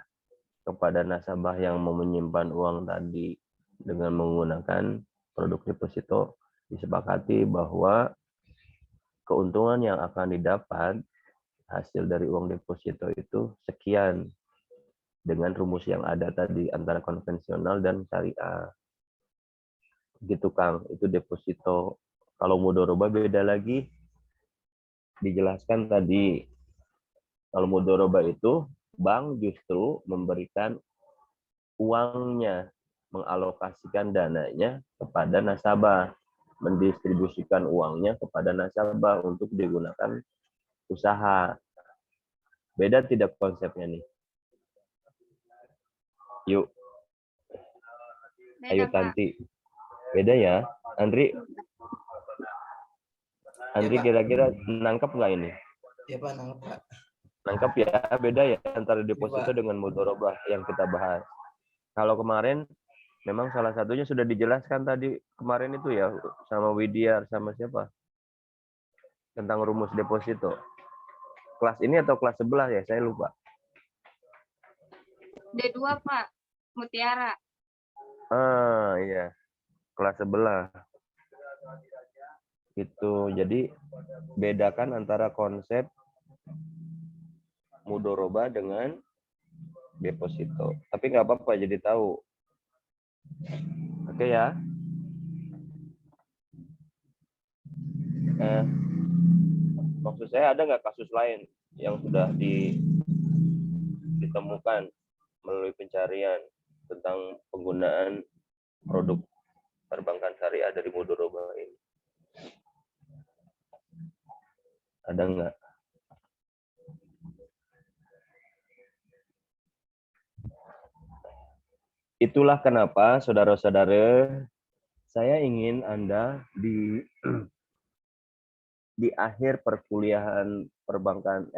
kepada nasabah yang mau menyimpan uang tadi dengan menggunakan produk deposito. Disepakati bahwa keuntungan yang akan didapat hasil dari uang deposito itu sekian dengan rumus yang ada tadi antara konvensional dan syariah. Gitu Kang, itu deposito. Kalau mudoroba beda lagi, dijelaskan tadi. Kalau mudoroba itu bank justru memberikan uangnya, mengalokasikan dananya kepada nasabah, mendistribusikan uangnya kepada nasabah untuk digunakan usaha. Beda tidak konsepnya nih? Yuk. Beda, Ayo Pak. Tanti. Beda ya? Andri Pak. kira-kira nangkep nggak ini? Ya Pak, nangkep Pak. Nangkep ya? Beda ya antara deposito Pak. dengan mudorobah yang kita bahas. Kalau kemarin memang salah satunya sudah dijelaskan tadi kemarin itu ya sama Widyar sama siapa? Tentang rumus deposito. Kelas ini atau kelas sebelah ya? Saya lupa. D2, Pak. Mutiara. Ah, iya. Kelas sebelah. Itu. Jadi bedakan antara konsep mudoroba dengan deposito. Tapi nggak apa-apa jadi tahu. Oke ya. Maksud saya ada nggak kasus lain yang sudah ditemukan melalui pencarian tentang penggunaan produk perbankan syariah dari mudoroba ini? Ada nggak? Itulah kenapa saudara-saudara saya ingin Anda di akhir perkuliahan perbankan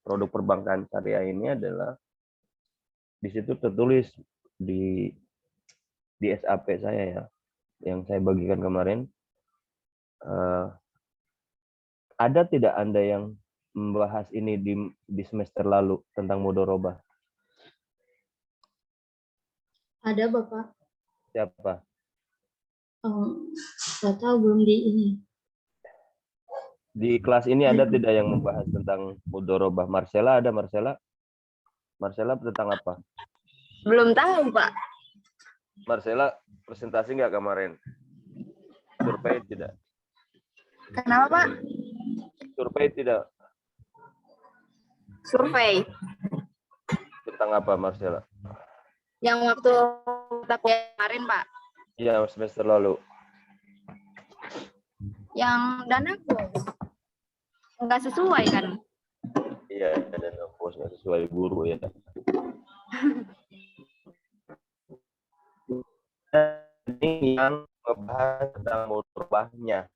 produk perbankan syariah ini adalah di situ tertulis di SAP saya ya yang saya bagikan kemarin, ada tidak Anda yang membahas ini di semester lalu tentang mudoroba? Ada Bapak. Siapa? Nggak tahu, belum di ini. Di kelas ini ada tidak yang membahas tentang mudoroba? Marcella ada, Marcella? Marcella tentang apa? Belum tahu, Pak. Marcella presentasi nggak kemarin? Survei tidak? Kenapa, Pak? Survei tidak? Survei. Tentang apa, Marcella? Yang waktu kita kuliah kemarin, Pak. Iya, semester lalu. Yang danaku nggak sesuai kan? Iya, dan pos nggak sesuai guru ya. Ini yang membahas tentang mudorobahnya.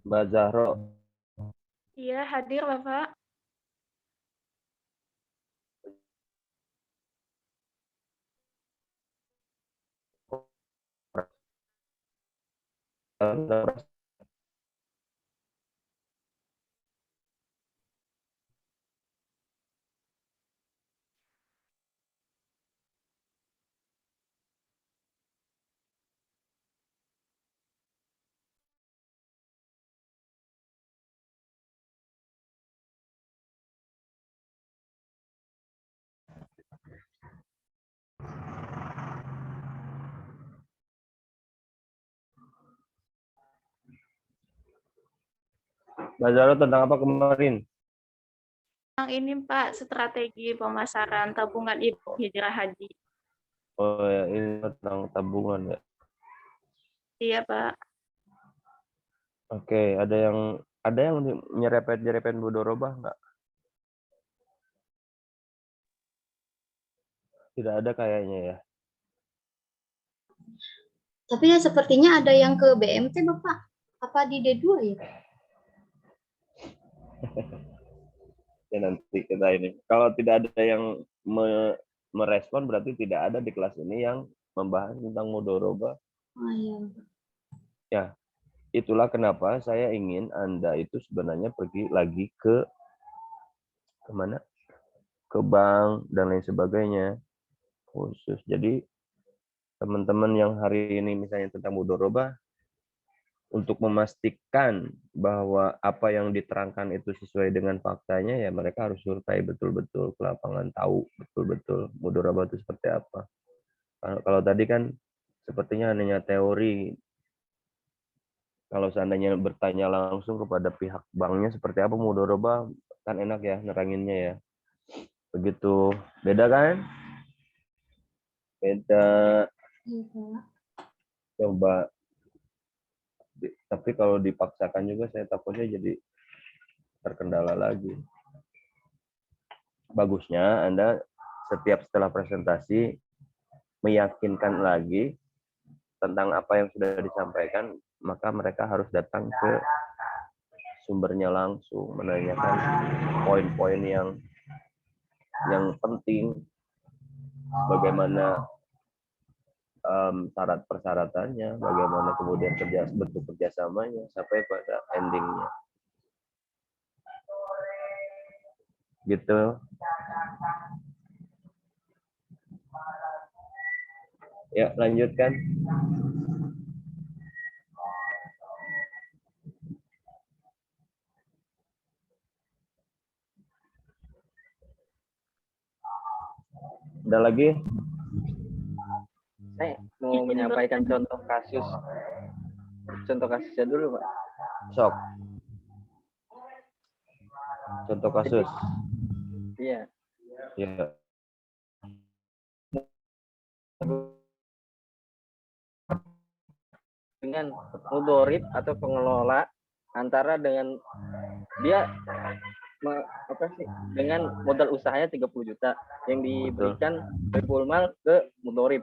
Mbak Zahro. Iya, hadir Bapak. Mbak Zahro tentang apa kemarin? Yang ini Pak, strategi pemasaran tabungan ibu hijrah haji. Oh ya, ini tentang tabungan ya. Iya Pak. Oke, ada yang nyerepet mudorobah nggak? Tidak ada kayaknya ya. Tapi ya sepertinya ada yang ke BMT Bapak. Apa di D2 ya? Ya nanti kita ini. Kalau tidak ada yang merespon berarti tidak ada di kelas ini yang membahas tentang mudorobah. Oh iya. Ya, itulah kenapa saya ingin Anda itu sebenarnya pergi lagi ke kemana? Ke bank dan lain sebagainya. Khusus. Jadi teman-teman yang hari ini misalnya tentang mudorobah, untuk memastikan bahwa apa yang diterangkan itu sesuai dengan faktanya, ya mereka harus survei betul-betul ke lapangan, tahu betul-betul mudorobah itu seperti apa. Kalau tadi kan sepertinya hanya teori. Kalau seandainya bertanya langsung kepada pihak banknya seperti apa mudorobah, kan enak ya neranginnya ya. Begitu. Beda kan? Beda. Iya. Coba. Tapi kalau dipaksakan juga saya takutnya jadi terkendala lagi. Bagusnya Anda setiap setelah presentasi meyakinkan lagi tentang apa yang sudah disampaikan, maka mereka harus datang ke sumbernya langsung, menanyakan poin-poin yang penting, bagaimana syarat persyaratannya, bagaimana kemudian bentuk kerjasamanya sampai pada endingnya. Gitu. Ya, lanjutkan. Ada lagi? Saya mau menyampaikan contoh kasusnya dulu Pak. Sok. Contoh kasus. Iya. Ya. Dengan mudorib atau pengelola antara dengan dia dengan modal usahanya 30 juta yang diberikan Baibul Mal ke mudorib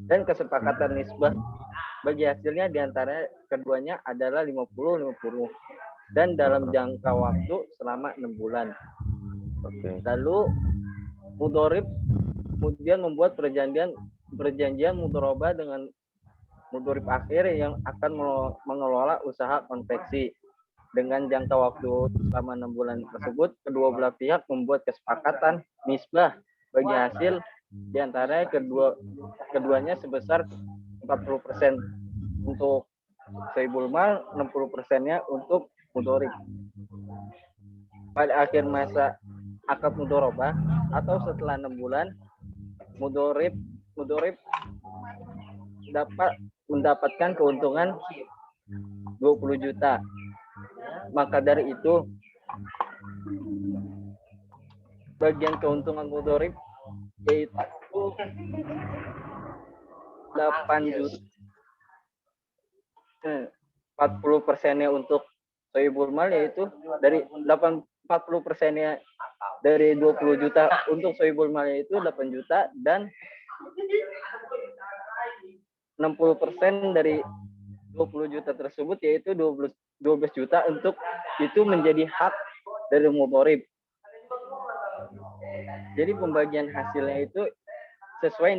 dan kesepakatan nisbah bagi hasilnya diantara keduanya adalah 50-50 dan dalam jangka waktu selama 6 bulan. Lalu mudorib kemudian membuat perjanjian mudorobah dengan mudorib akhir yang akan mengelola usaha konveksi. Dengan jangka waktu selama 6 bulan tersebut, kedua belah pihak membuat kesepakatan nisbah bagi hasil diantara keduanya sebesar 40% untuk Sohibul Mal, 60%-nya untuk mudorib. Pada akhir masa akad mudorobah atau setelah 6 bulan, mudorib dapat mendapatkan keuntungan 20 juta. Maka dari itu bagian keuntungan mudorib yaitu 8 juta. 40%-nya untuk Sohibul Mal yaitu dari 40%-nya dari 20 juta untuk Sohibul Mal yaitu 8 juta dan 60% dari 20 juta tersebut yaitu 12 juta untuk itu menjadi hak dari mudharib. Jadi pembagian hasilnya itu sesuai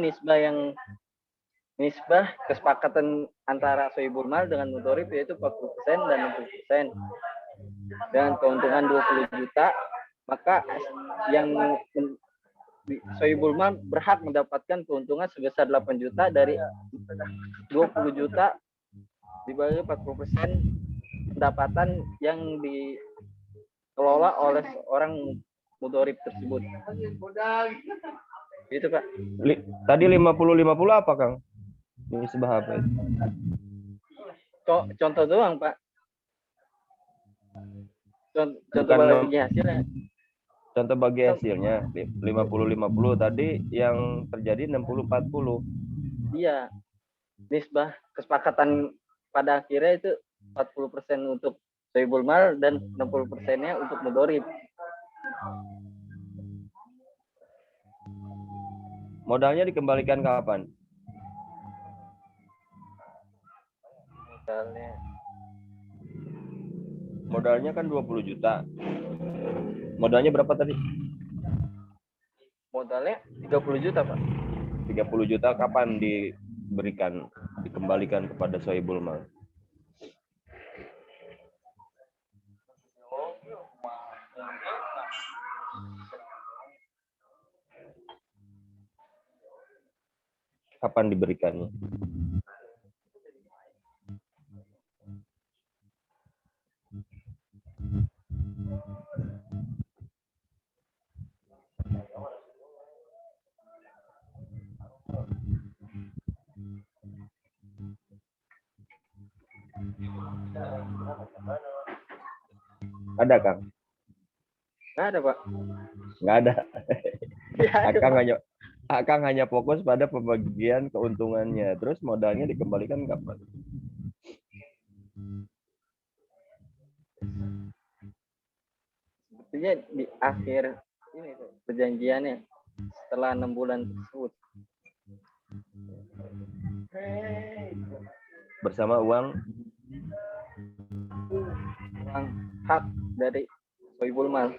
nisbah kesepakatan antara sohibul mal dengan mudharib yaitu 40% dan 60%. Dengan keuntungan 20 juta, maka yang sohibul mal berhak mendapatkan keuntungan sebesar 8 juta dari 20 juta dibagi 40% pendapatan yang dikelola oleh seorang mudharib tersebut. Gitu, Pak. Tadi 50-50 apa, Kang? Nisbah apa? Contoh doang, Pak. Contoh bagi hasilnya. Contoh bagi hasilnya 50-50 tadi yang terjadi 60-40. Iya. Nisbah kesepakatan pada akhirnya itu 40% untuk sohibul mal dan 60%-nya untuk mudharib. Modalnya dikembalikan kapan? Modalnya kan 20 juta. Modalnya berapa tadi? Modalnya 30 juta, Pak. 30 juta kapan dikembalikan kepada sohibul mal? Kapan diberikannya? Ada, Kang? Nggak ada, Pak. Nggak ada. Ya, Akang hanya fokus pada pembagian keuntungannya. Terus modalnya dikembalikan kapan? Sepertinya di akhir ini perjanjiannya setelah 6 bulan tersebut. Bersama uang Hak dari sohibul mal.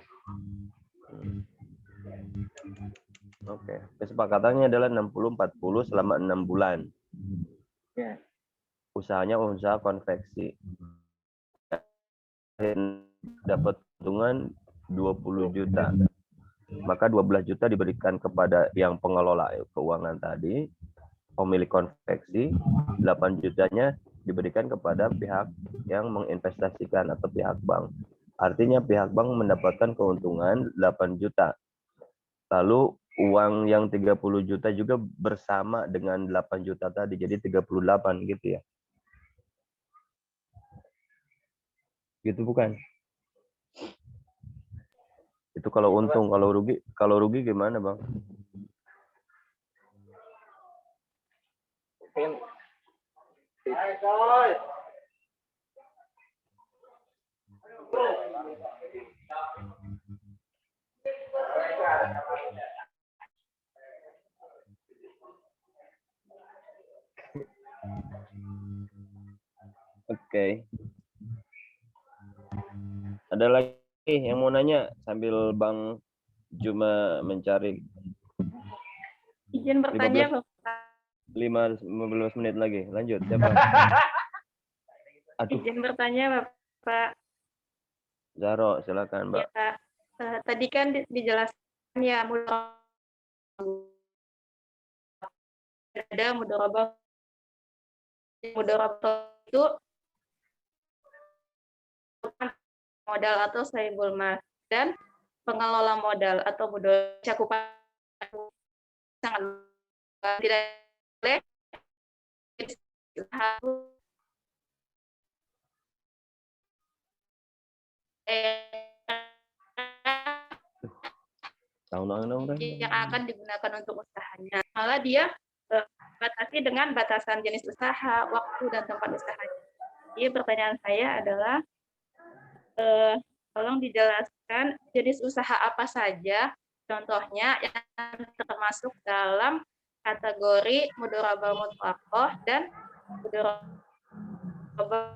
Oke. Kesepakatannya adalah 60-40 selama 6 bulan. Ya. Usahanya usaha konveksi. Dapat keuntungan 20 juta. Maka 12 juta diberikan kepada yang pengelola keuangan tadi, pemilik konveksi, 8 jutanya diberikan kepada pihak yang menginvestasikan atau pihak bank. Artinya pihak bank mendapatkan keuntungan 8 juta. Lalu uang yang 30 juta juga bersama dengan 8 juta tadi, jadi 38 gitu ya. Gitu bukan? Itu kalau untung, kalau rugi gimana, Bang? Oke. Ada lagi yang mau nanya sambil Bang Juma mencari? Izin bertanya, Bapak. 15 menit lagi. Lanjut, siapa? Aduh. Izin bertanya, Bapak. Zaro, silakan, Mbak. Ya, tadi kan dijelaskan ya ada mudharabah itu modal atau sohibul mal dan pengelola modal atau modal cakupan sangat tidak boleh yang akan digunakan untuk usahanya. Malah dia batasi dengan batasan jenis usaha, waktu, dan tempat usahanya. Jadi pertanyaan saya adalah, tolong dijelaskan jenis usaha apa saja, contohnya yang termasuk dalam kategori mudharabah mutlaqah dan mudharabah Terima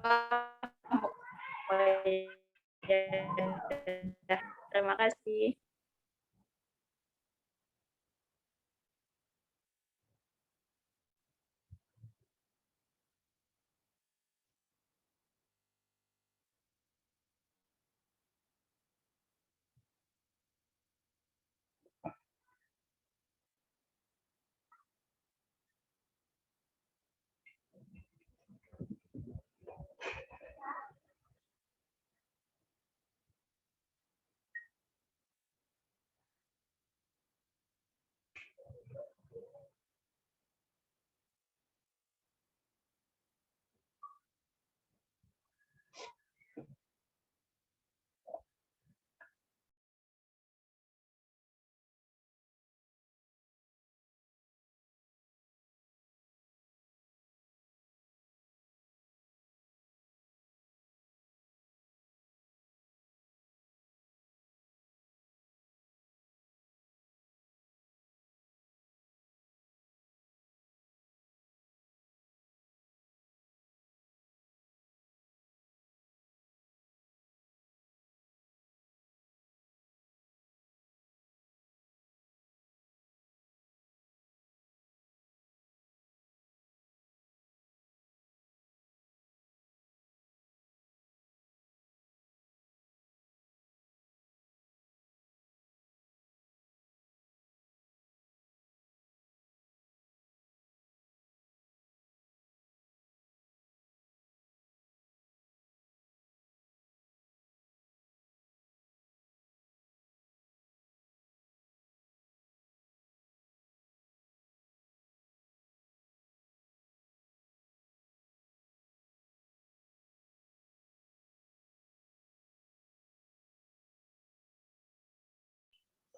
kasih.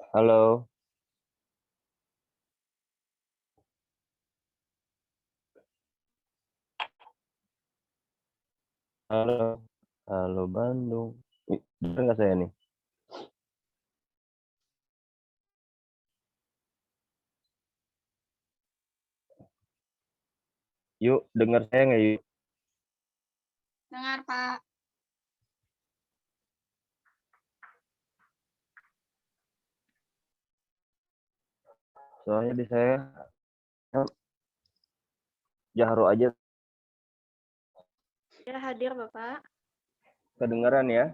Halo. Halo. Halo Bandung. Dengar nggak saya nih? Yuk, dengar saya nggak yuk? Dengar, Pak. Soalnya di saya Jahro aja Ya, hadir Bapak. kedengaran ya.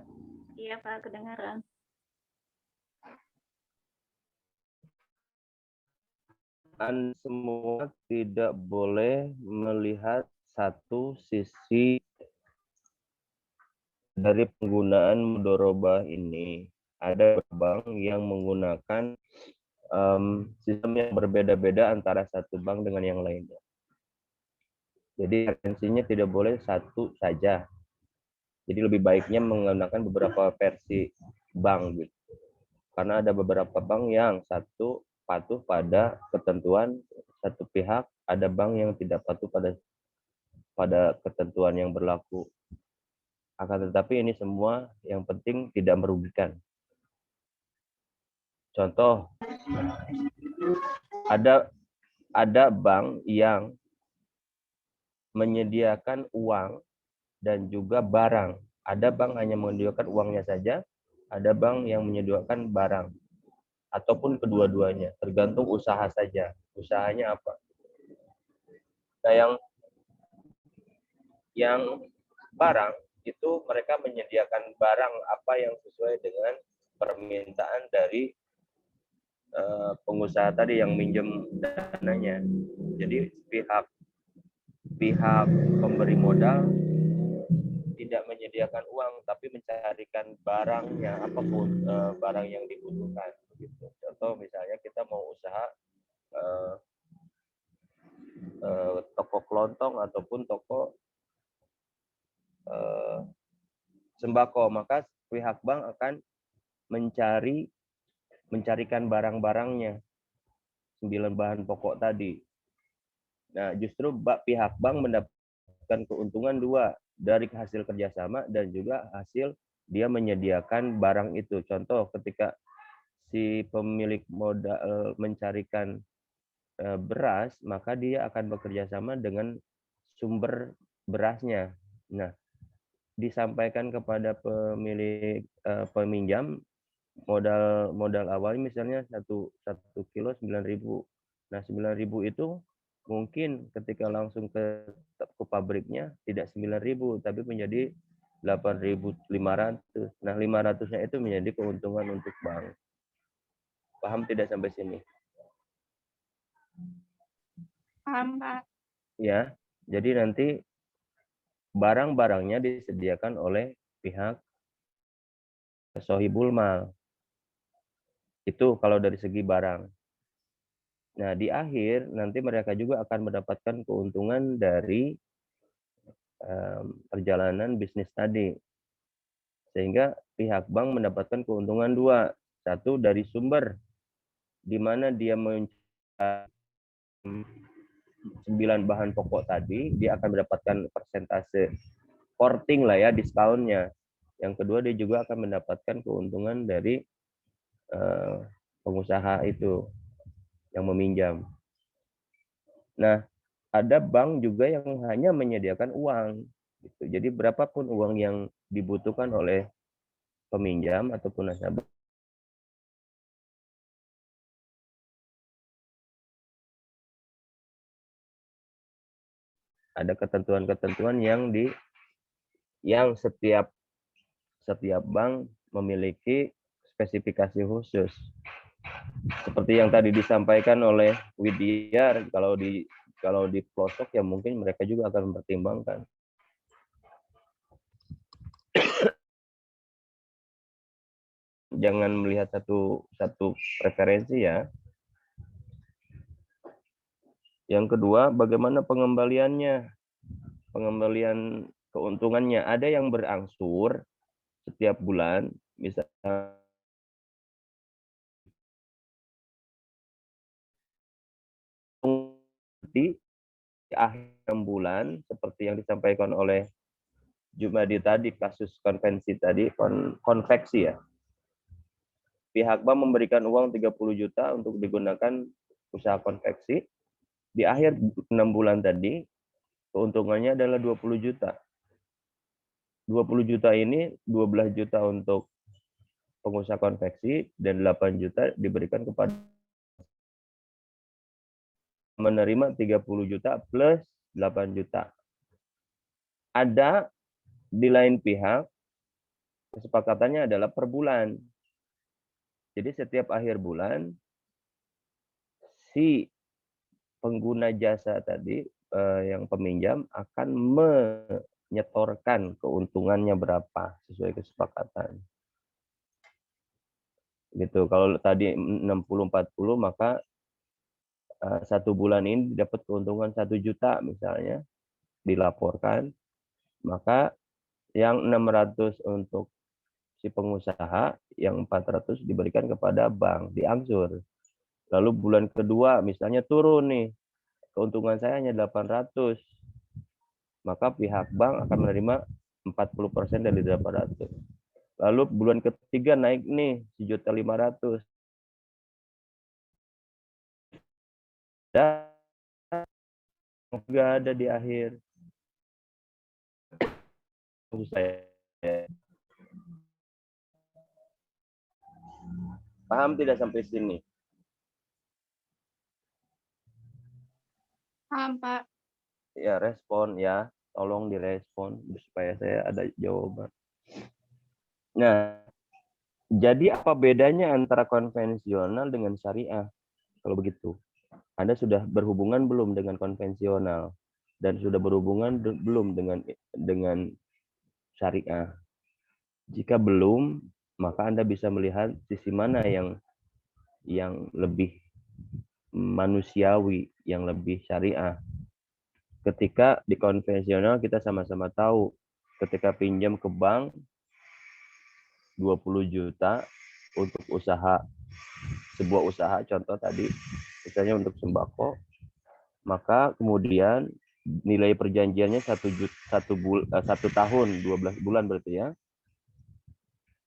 Iya Pak, kedengaran. Anda semua tidak boleh melihat satu sisi dari penggunaan mudorobah ini. Ada bank yang menggunakan sistem yang berbeda-beda antara satu bank dengan yang lainnya. Jadi referensinya tidak boleh satu saja. Jadi lebih baiknya menggunakan beberapa versi bank gitu. Karena ada beberapa bank yang satu patuh pada ketentuan satu pihak, ada bank yang tidak patuh pada ketentuan yang berlaku. Akan tetapi ini semua yang penting tidak merugikan. Contoh, ada bank yang menyediakan uang dan juga barang. Ada bank hanya menyediakan uangnya saja, ada bank yang menyediakan barang. Ataupun kedua-duanya, tergantung usaha saja. Usahanya apa? Nah, yang barang itu mereka menyediakan barang apa yang sesuai dengan permintaan dari pengusaha tadi yang minjem dananya. Jadi pihak pemberi modal tidak menyediakan uang tapi mencarikan barangnya apapun barang yang dibutuhkan. Begitu. Contoh misalnya kita mau usaha toko kelontong ataupun toko sembako, maka pihak bank akan mencarikan barang-barangnya, 9 bahan pokok tadi. Nah, justru pihak bank mendapatkan keuntungan 2 dari hasil kerjasama dan juga hasil dia menyediakan barang itu. Contoh, ketika si pemilik modal mencarikan beras, maka dia akan bekerja sama dengan sumber berasnya. Nah, disampaikan kepada pemilik peminjam modal awalnya misalnya 1 kilo 9.000. Nah, 9.000 itu mungkin ketika langsung ke pabriknya tidak 9.000 tapi menjadi 8.500. Nah, 500-nya itu menjadi keuntungan untuk bank. Paham tidak sampai sini? Paham, Pak. Ya. Jadi nanti barang-barangnya disediakan oleh pihak sohibul mal. Itu kalau dari segi barang. Nah, di akhir nanti mereka juga akan mendapatkan keuntungan dari perjalanan bisnis tadi. Sehingga pihak bank mendapatkan keuntungan 2. Satu, dari sumber di mana dia mencari 9 bahan pokok tadi, dia akan mendapatkan persentase porting lah ya, diskonnya. Yang kedua, dia juga akan mendapatkan keuntungan dari pengusaha itu yang meminjam. Nah, ada bank juga yang hanya menyediakan uang. Gitu. Jadi berapapun uang yang dibutuhkan oleh peminjam ataupun nasabah, ada ketentuan-ketentuan yang setiap bank memiliki spesifikasi khusus. Seperti yang tadi disampaikan oleh Widya, kalau di pelosok ya mungkin mereka juga akan mempertimbangkan. Jangan melihat satu preferensi ya. Yang kedua, bagaimana pengembaliannya? Pengembalian keuntungannya. Ada yang berangsur setiap bulan, misalnya di akhir 6 bulan, seperti yang disampaikan oleh Jumadi tadi, kasus konveksi tadi, konveksi ya. Pihak bank memberikan uang 30 juta untuk digunakan usaha konveksi. Di akhir 6 bulan tadi, keuntungannya adalah 20 juta. 20 juta ini 12 juta untuk pengusaha konveksi dan 8 juta diberikan kepada menerima 30 juta plus 8 juta. Ada di lain pihak kesepakatannya adalah per bulan. Jadi setiap akhir bulan si pengguna jasa tadi yang peminjam akan menyetorkan keuntungannya berapa sesuai kesepakatan. Gitu. Kalau tadi 60-40 maka 1 bulan ini dapat keuntungan 1 juta misalnya dilaporkan, maka yang 600 untuk si pengusaha, yang 400 diberikan kepada bank, diangsur. Lalu bulan kedua misalnya turun nih, keuntungan saya hanya 800, maka pihak bank akan menerima 40% dari 800. Lalu bulan ketiga naik nih 1.500.000. Dan juga ada di akhir. Paham tidak sampai sini? Paham, Pak. Ya, respon ya. Tolong direspon supaya saya ada jawaban. Nah, jadi apa bedanya antara konvensional dengan syariah? Kalau begitu, Anda sudah berhubungan belum dengan konvensional dan sudah berhubungan belum dengan syariah? Jika belum, maka Anda bisa melihat sisi mana yang lebih manusiawi, yang lebih syariah. Ketika di konvensional kita sama-sama tahu, ketika pinjam ke bank 20 juta untuk sebuah usaha, contoh tadi misalnya untuk sembako, maka kemudian nilai perjanjiannya 1 tahun 12 bulan berarti ya,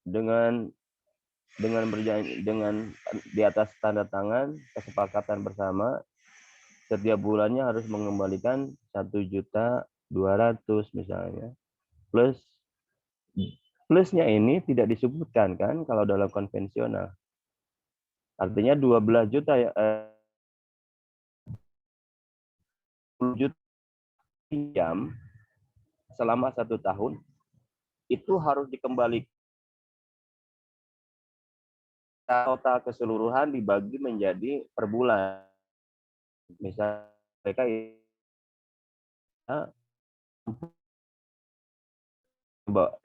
dengan di atas tanda tangan kesepakatan bersama setiap bulannya harus mengembalikan 1.200.000 misalnya. Plusnya ini tidak disebutkan kan kalau dalam konvensional. Artinya 12 juta ya 10 juta pinjam selama 1 tahun itu harus dikembalikan total keseluruhan dibagi menjadi per bulan. Misalnya mereka coba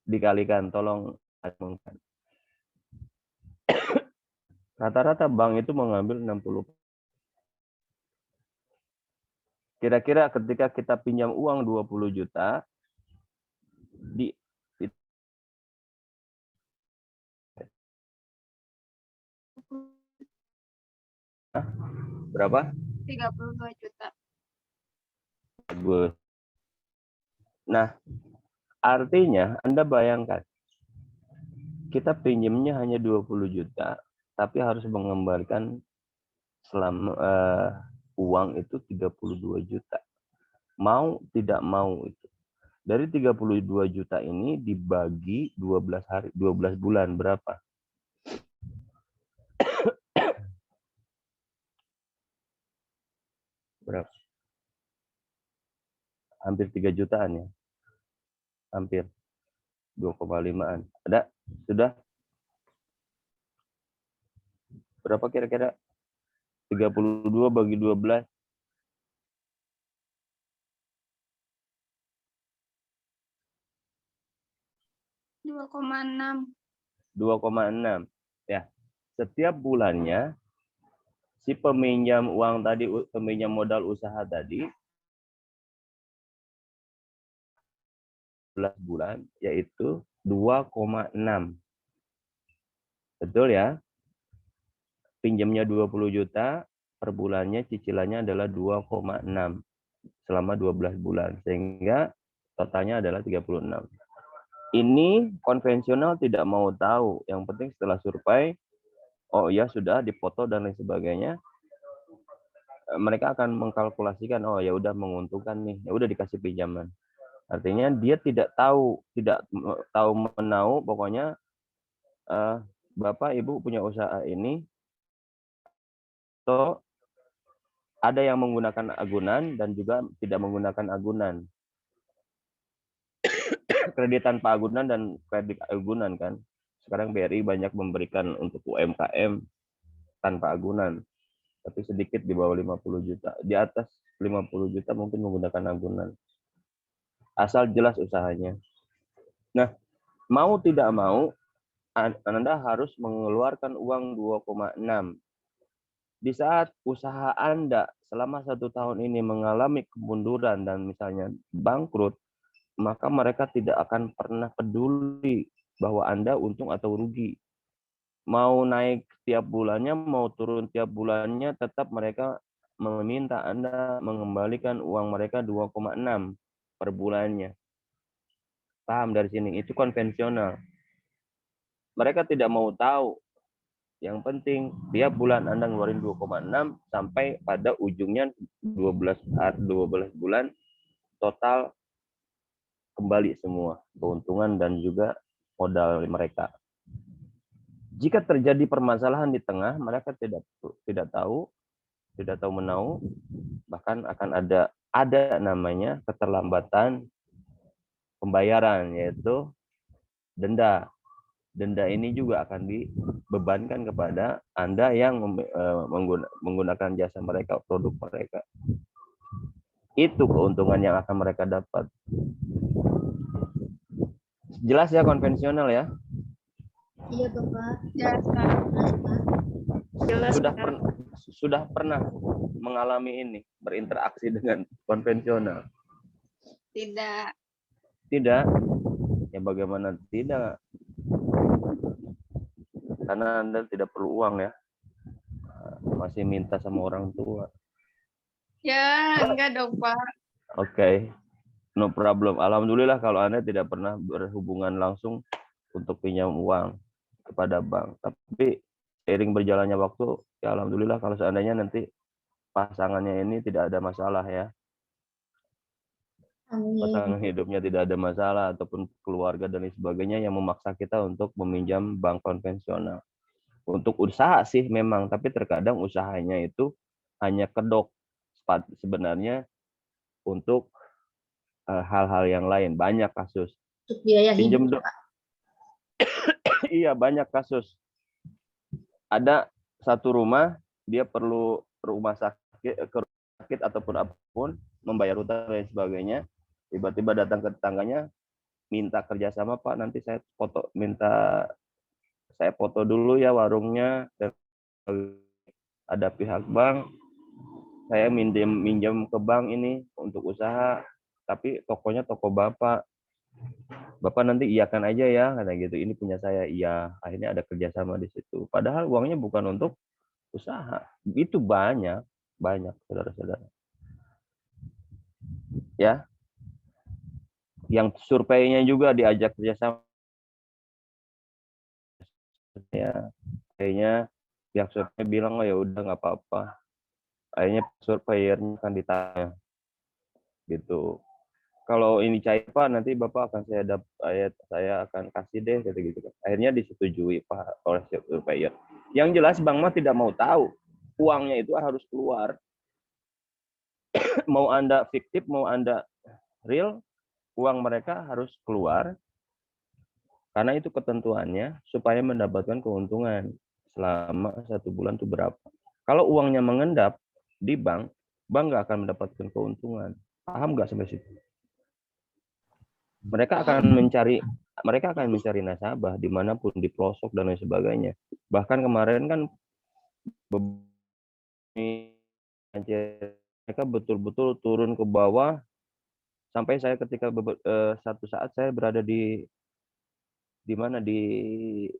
dikalikan, tolong rata-rata bank itu mengambil 60. Kira-kira ketika kita pinjam uang 20 juta berapa? 32 juta. Bagus. Nah, artinya Anda bayangkan kita pinjamnya hanya 20 juta, tapi harus mengembalikan selama uang itu 32 juta. Mau tidak mau itu. Dari 32 juta ini dibagi 12 hari, 12 bulan berapa? Berapa? Hampir 3 jutaan ya. Hampir 2,5-an. Ada? Sudah? Berapa kira-kira? 32 bagi 12. 2,6. 2,6. Ya. Setiap bulannya si peminjam uang tadi, peminjam modal usaha tadi 12 bulan yaitu 2,6. Betul ya? Pinjamnya 20 juta, per bulannya cicilannya adalah 2,6 selama 12 bulan sehingga totalnya adalah 36. Ini konvensional tidak mau tahu, yang penting setelah survei oh ya sudah dipoto dan lain sebagainya. Mereka akan mengkalkulasikan oh ya udah menguntungkan nih, ya udah dikasih pinjaman. Artinya dia tidak tahu menau, pokoknya Bapak Ibu punya usaha ini, so ada yang menggunakan agunan dan juga tidak menggunakan agunan. Kredit tanpa agunan dan kredit agunan kan. Sekarang BRI banyak memberikan untuk UMKM tanpa agunan, tapi sedikit di bawah 50 juta. Di atas 50 juta mungkin menggunakan agunan. Asal jelas usahanya. Nah, mau tidak mau Anda harus mengeluarkan uang 2,6. Di saat usaha Anda selama 1 tahun ini mengalami kemunduran dan misalnya bangkrut, maka mereka tidak akan pernah peduli bahwa Anda untung atau rugi. Mau naik tiap bulannya, mau turun tiap bulannya, tetap mereka meminta Anda mengembalikan uang mereka 2,6 per bulannya. Paham dari sini? Itu konvensional. Mereka tidak mau tahu. Yang penting tiap bulan Anda ngeluarin 2,6 sampai pada ujungnya 12 bulan total kembali semua keuntungan dan juga modal mereka. Jika terjadi permasalahan di tengah, mereka tidak tahu menau, bahkan akan ada namanya keterlambatan pembayaran, yaitu denda. Denda ini juga akan dibebankan kepada Anda yang menggunakan jasa mereka, produk mereka. Itu keuntungan yang akan mereka dapat. Jelas ya konvensional ya? Iya Bapak. Jelas, Pak. Jelas. Sudah pernah mengalami ini, berinteraksi dengan konvensional? Tidak. Tidak? Ya bagaimana tidak? Karena Anda tidak perlu uang ya. Masih minta sama orang tua. Ya, enggak dong, Pak. Oke. No problem. Alhamdulillah kalau Anda tidak pernah berhubungan langsung untuk pinjam uang kepada bank. Tapi seiring berjalannya waktu, ya alhamdulillah kalau seandainya nanti pasangannya ini tidak ada masalah ya. pasangan Amin. hidupnya tidak ada masalah, ataupun keluarga dan lain sebagainya yang memaksa kita untuk meminjam bank konvensional. Untuk usaha sih memang, tapi terkadang usahanya itu hanya kedok sebenarnya untuk hal-hal yang lain. Banyak kasus. Untuk biaya Pinjam hidup, Pak. iya, banyak kasus. Ada satu rumah, dia perlu rumah sakit, ke rumah sakit ataupun apapun, membayar utang dan sebagainya. Tiba-tiba datang ke tetangganya, minta kerjasama, Pak, nanti saya foto dulu ya warungnya, dan ada pihak bank, saya minjem ke bank ini untuk usaha, tapi tokonya toko bapak nanti iyakan aja ya, kata gitu, ini punya saya, iya. Akhirnya ada kerjasama di situ, padahal uangnya bukan untuk usaha. Itu banyak saudara-saudara ya, yang surveinya juga diajak kerjasama ya. Kayaknya pihak survei bilang, oh ya udah nggak apa-apa. Akhirnya surveyornya akan ditanya gitu. Kalau ini cair Pak, nanti Bapak akan saya akan kasih deh, gitu. Akhirnya disetujui Pak oleh surveyor. Yang jelas Bang Mah tidak mau tahu. Uangnya itu harus keluar. Mau Anda fiktif, mau Anda real, uang mereka harus keluar. Karena itu ketentuannya supaya mendapatkan keuntungan selama 1 bulan itu berapa. Kalau uangnya mengendap di bank nggak akan mendapatkan keuntungan. Paham nggak sampai situ? Mereka akan mencari nasabah dimanapun, di pelosok dan lain sebagainya. Bahkan kemarin kan mereka betul-betul turun ke bawah, sampai saya ketika satu saat saya berada di mana, di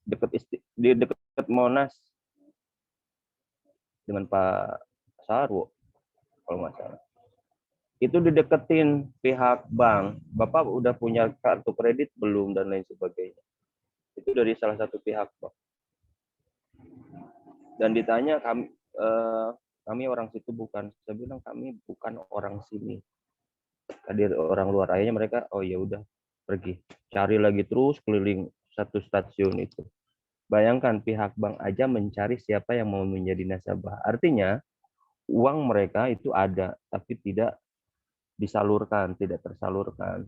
dekat Monas dengan Pak Sarwo kalau nggak salah. Itu dideketin pihak bank, Bapak udah punya kartu kredit belum, dan lain sebagainya. Itu dari salah satu pihak, Pak. Dan ditanya, kami orang situ bukan. Saya bilang kami bukan orang sini, hadir orang luar. Akhirnya mereka, oh ya udah, pergi cari lagi terus keliling satu stasiun itu. Bayangkan, pihak bank aja mencari siapa yang mau menjadi nasabah. Artinya uang mereka itu ada, tapi tidak disalurkan, tidak tersalurkan.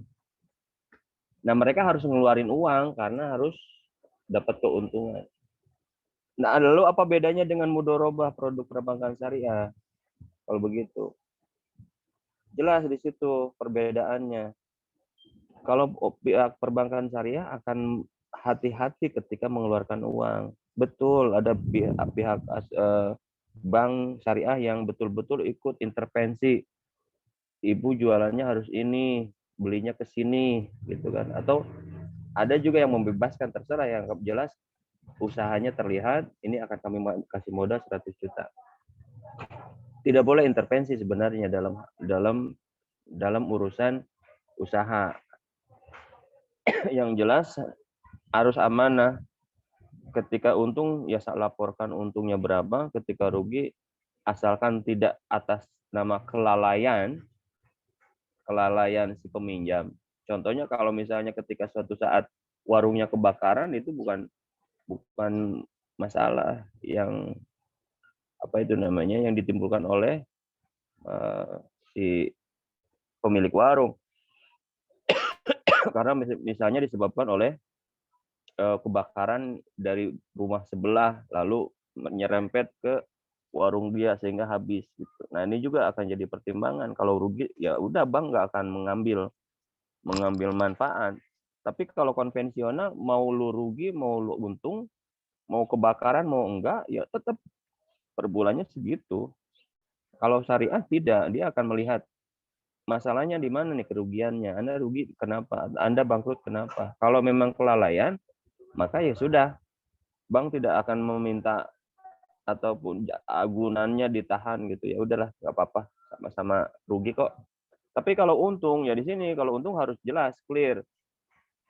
Nah, mereka harus ngeluarin uang karena harus dapat keuntungan. Nah, lalu apa bedanya dengan mudorobah, produk perbankan syariah? Kalau begitu, jelas di situ perbedaannya. Kalau pihak perbankan syariah akan hati-hati ketika mengeluarkan uang. Betul, ada pihak bank syariah yang betul-betul ikut intervensi. Ibu jualannya harus ini, belinya ke sini, gitu kan. Atau ada juga yang membebaskan, terserah, yang jelas usahanya terlihat, ini akan kami kasih modal 100 juta. Tidak boleh intervensi sebenarnya dalam urusan usaha. Yang jelas harus amanah. Ketika untung ya laporkan untungnya berapa, ketika rugi asalkan tidak atas nama kelalaian si peminjam. Contohnya kalau misalnya ketika suatu saat warungnya kebakaran, itu bukan masalah yang yang ditimbulkan oleh si pemilik warung. Karena misalnya disebabkan oleh kebakaran dari rumah sebelah lalu menyerempet ke warung dia sehingga habis gitu. Nah, ini juga akan jadi pertimbangan. Kalau rugi ya udah, bank nggak akan mengambil manfaat. Tapi kalau konvensional, mau lu rugi, mau lu untung, mau kebakaran, mau enggak, ya tetap per bulannya segitu. Kalau syariah tidak, dia akan melihat masalahnya di mana nih kerugiannya. Anda rugi kenapa? Anda bangkrut kenapa? Kalau memang kelalaian, maka ya sudah, bank tidak akan meminta ataupun agunannya ditahan gitu. Ya udahlah, nggak apa-apa, sama-sama rugi kok. Tapi kalau untung, ya di sini kalau untung harus jelas, clear.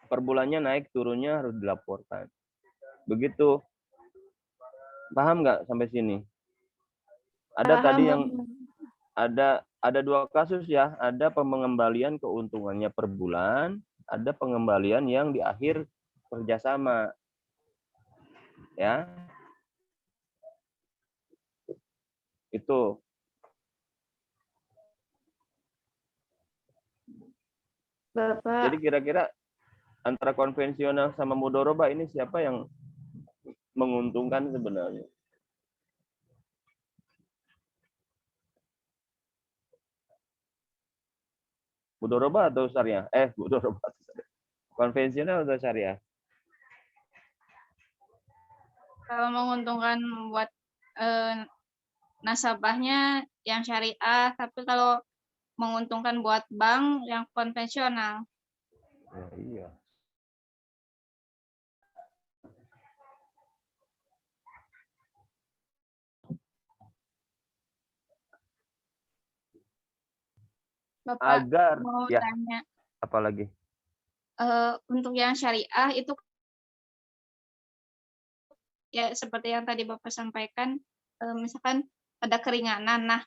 Per bulannya naik turunnya harus dilaporkan. Begitu. Paham nggak sampai sini? Ada Paham, tadi Bang. ada dua kasus ya, ada pengembalian keuntungannya per bulan, ada pengembalian yang di akhir kerjasama, ya. Itu. Bapak, Jadi kira-kira antara konvensional sama mudoroba ini siapa yang menguntungkan sebenarnya? Mudoroba atau syariah? Mudoroba. Konvensional atau syariah? Kalau menguntungkan buat nasabahnya yang syariah, tapi kalau menguntungkan buat bank yang konvensional. Ya, iya. Bapak Agar mau ya, tanya, apalagi? untuk yang syariah itu ya seperti yang tadi Bapak sampaikan, misalkan ada keringanan. Nah,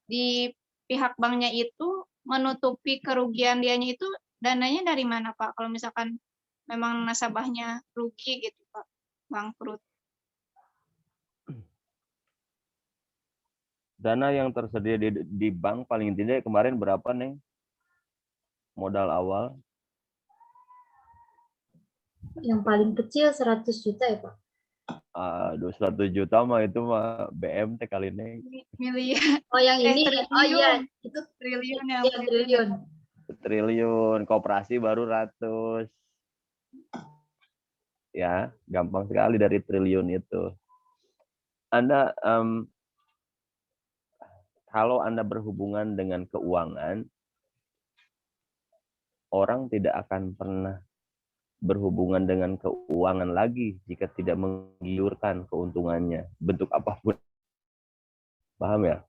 di pihak banknya itu menutupi kerugian dianya itu dananya dari mana, Pak? Kalau misalkan memang nasabahnya rugi gitu, Pak, bangkrut. Dana yang tersedia di bank paling tidak kemarin berapa, Neng? Modal awal? Yang paling kecil 100 juta ya, Pak? 200 juta mah itu mah BMT kali, Neng. Miliar. Oh, yang ini. Oh iya, itu Triliun ya. ya, triliun. Triliun, koperasi baru ratus. Ya, gampang sekali dari triliun itu. Anda kalau Anda berhubungan dengan keuangan, orang tidak akan pernah berhubungan dengan keuangan lagi jika tidak menggiurkan keuntungannya, bentuk apapun. Paham ya?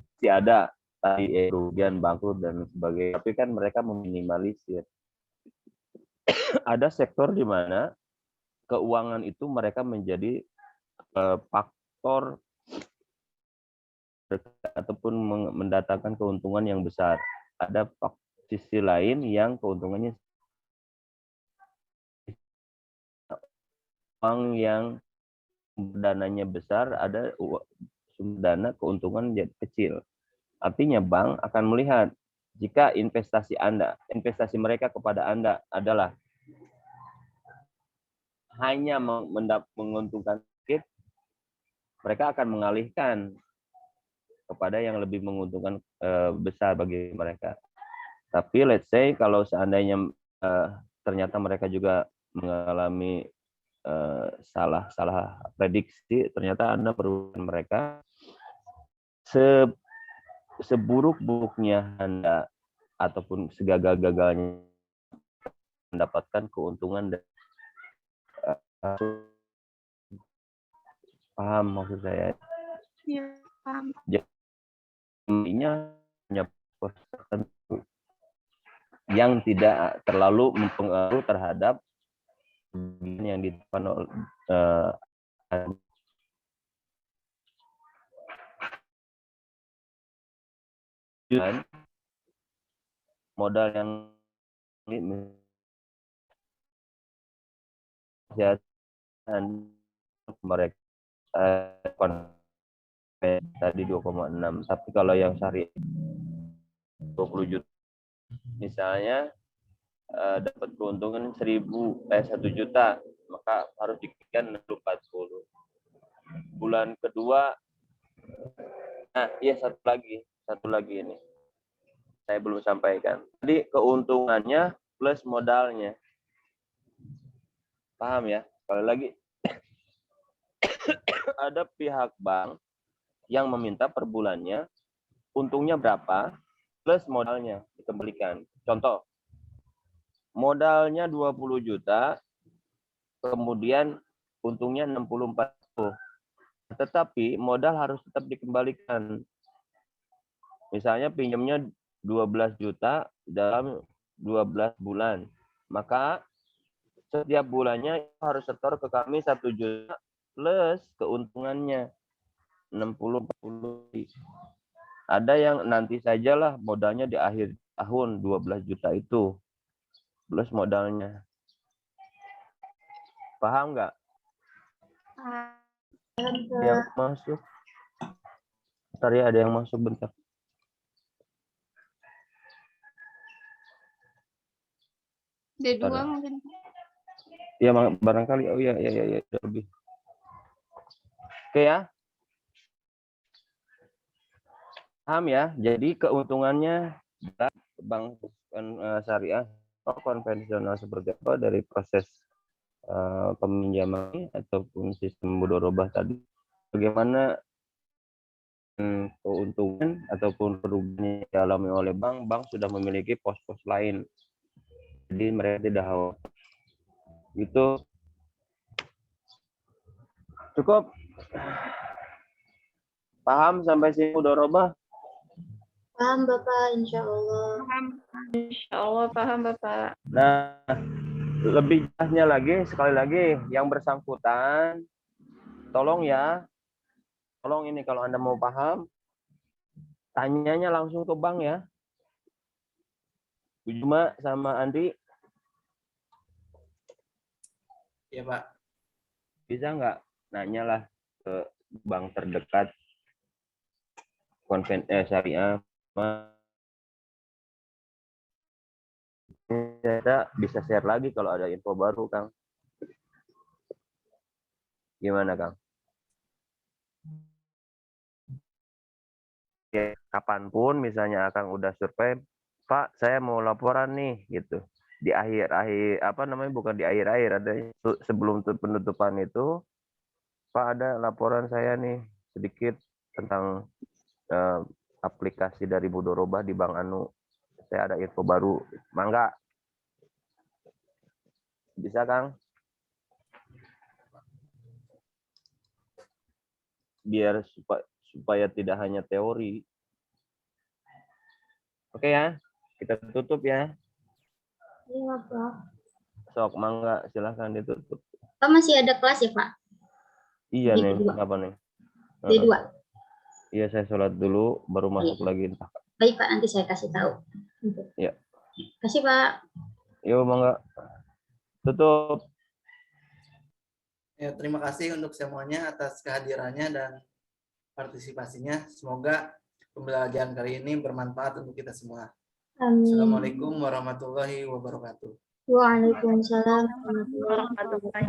Masih ada tadi kerugian, bangkrut, dan sebagainya. Tapi kan mereka meminimalisir. Ada sektor di mana keuangan itu mereka menjadi faktor ataupun mendatangkan keuntungan yang besar. Ada sisi lain yang keuntungannya uang yang dananya besar, ada sumber dana keuntungan kecil. Artinya bank akan melihat jika investasi mereka kepada Anda adalah hanya menguntungkan sedikit, mereka akan mengalihkan kepada yang lebih menguntungkan besar bagi mereka. Tapi let's say kalau seandainya ternyata mereka juga mengalami salah prediksi, ternyata Anda merugikan mereka, seburuk-buruknya Anda ataupun segagal-gagalnya mendapatkan keuntungan dan paham maksud saya? Iya, paham. Intinya punya pos tertentu yang tidak terlalu mempengaruhi terhadap yang ditemukan oleh modal yang mereka tadi 2,6, tapi kalau yang syariah 20 juta misalnya dapat keuntungan 1 juta, maka harus dikalikan 40. Bulan kedua, satu lagi ini saya belum sampaikan. Jadi keuntungannya plus modalnya, paham ya? Sekali lagi ada pihak bank yang meminta per bulannya untungnya berapa plus modalnya dikembalikan. Contoh, modalnya 20 juta, kemudian untungnya 64. Tetapi modal harus tetap dikembalikan. Misalnya pinjamnya 12 juta dalam 12 bulan. Maka setiap bulannya harus setor ke kami 1 juta plus keuntungannya. 60-40. Ada yang nanti sajalah modalnya di akhir tahun 12 juta itu. Plus modalnya. Paham nggak? Yang masuk. Bentar ya, ada yang masuk bentar. D2 mungkin. Ya barangkali. Oh ya lebih. Oke ya. Paham ya? Jadi keuntungannya bank syariah atau konvensional seperti apa dari proses peminjaman ataupun sistem mudharabah tadi, bagaimana keuntungan ataupun kerugian yang dialami oleh bank sudah memiliki pos-pos lain, jadi mereka tidak khawatir. Itu cukup paham sampai sini mudharabah? Paham Bapak, insya Allah. Paham. Insya Allah paham Bapak. Nah, lebih jelasnya lagi, sekali lagi, yang bersangkutan, tolong ya, tolong ini kalau Anda mau paham, tanyanya langsung ke bank ya. Bu Juma sama Andi. Ya Pak. Bisa nggak nanyalah ke bank terdekat syariah. Kita bisa share lagi kalau ada info baru, Kang. Gimana, Kang? Ya, kapanpun misalnya Kang udah survei, Pak, saya mau laporan nih, gitu. Di akhir-akhir, bukan di akhir-akhir, ada sebelum penutupan itu, Pak, ada laporan saya nih, sedikit tentang aplikasi dari mudharabah di Bank Anu. Saya ada info baru, mangga. Bisa, Kang? Biar supaya tidak hanya teori. Oke ya, kita tutup ya. Iya Pak. Sok, mangga, silahkan ditutup. Pak masih ada kelas ya Pak? Iya D2. nih, kenapa nih? D2. Iya, saya sholat dulu, baru masuk lagi. Baik Pak, nanti saya kasih tahu. Ya. Kasih Pak. Yuk, mangga. Tutup. Ya, terima kasih untuk semuanya atas kehadirannya dan partisipasinya. Semoga pembelajaran kali ini bermanfaat untuk kita semua. Amin. Assalamualaikum warahmatullahi wabarakatuh. Waalaikumsalam warahmatullahi wabarakatuh.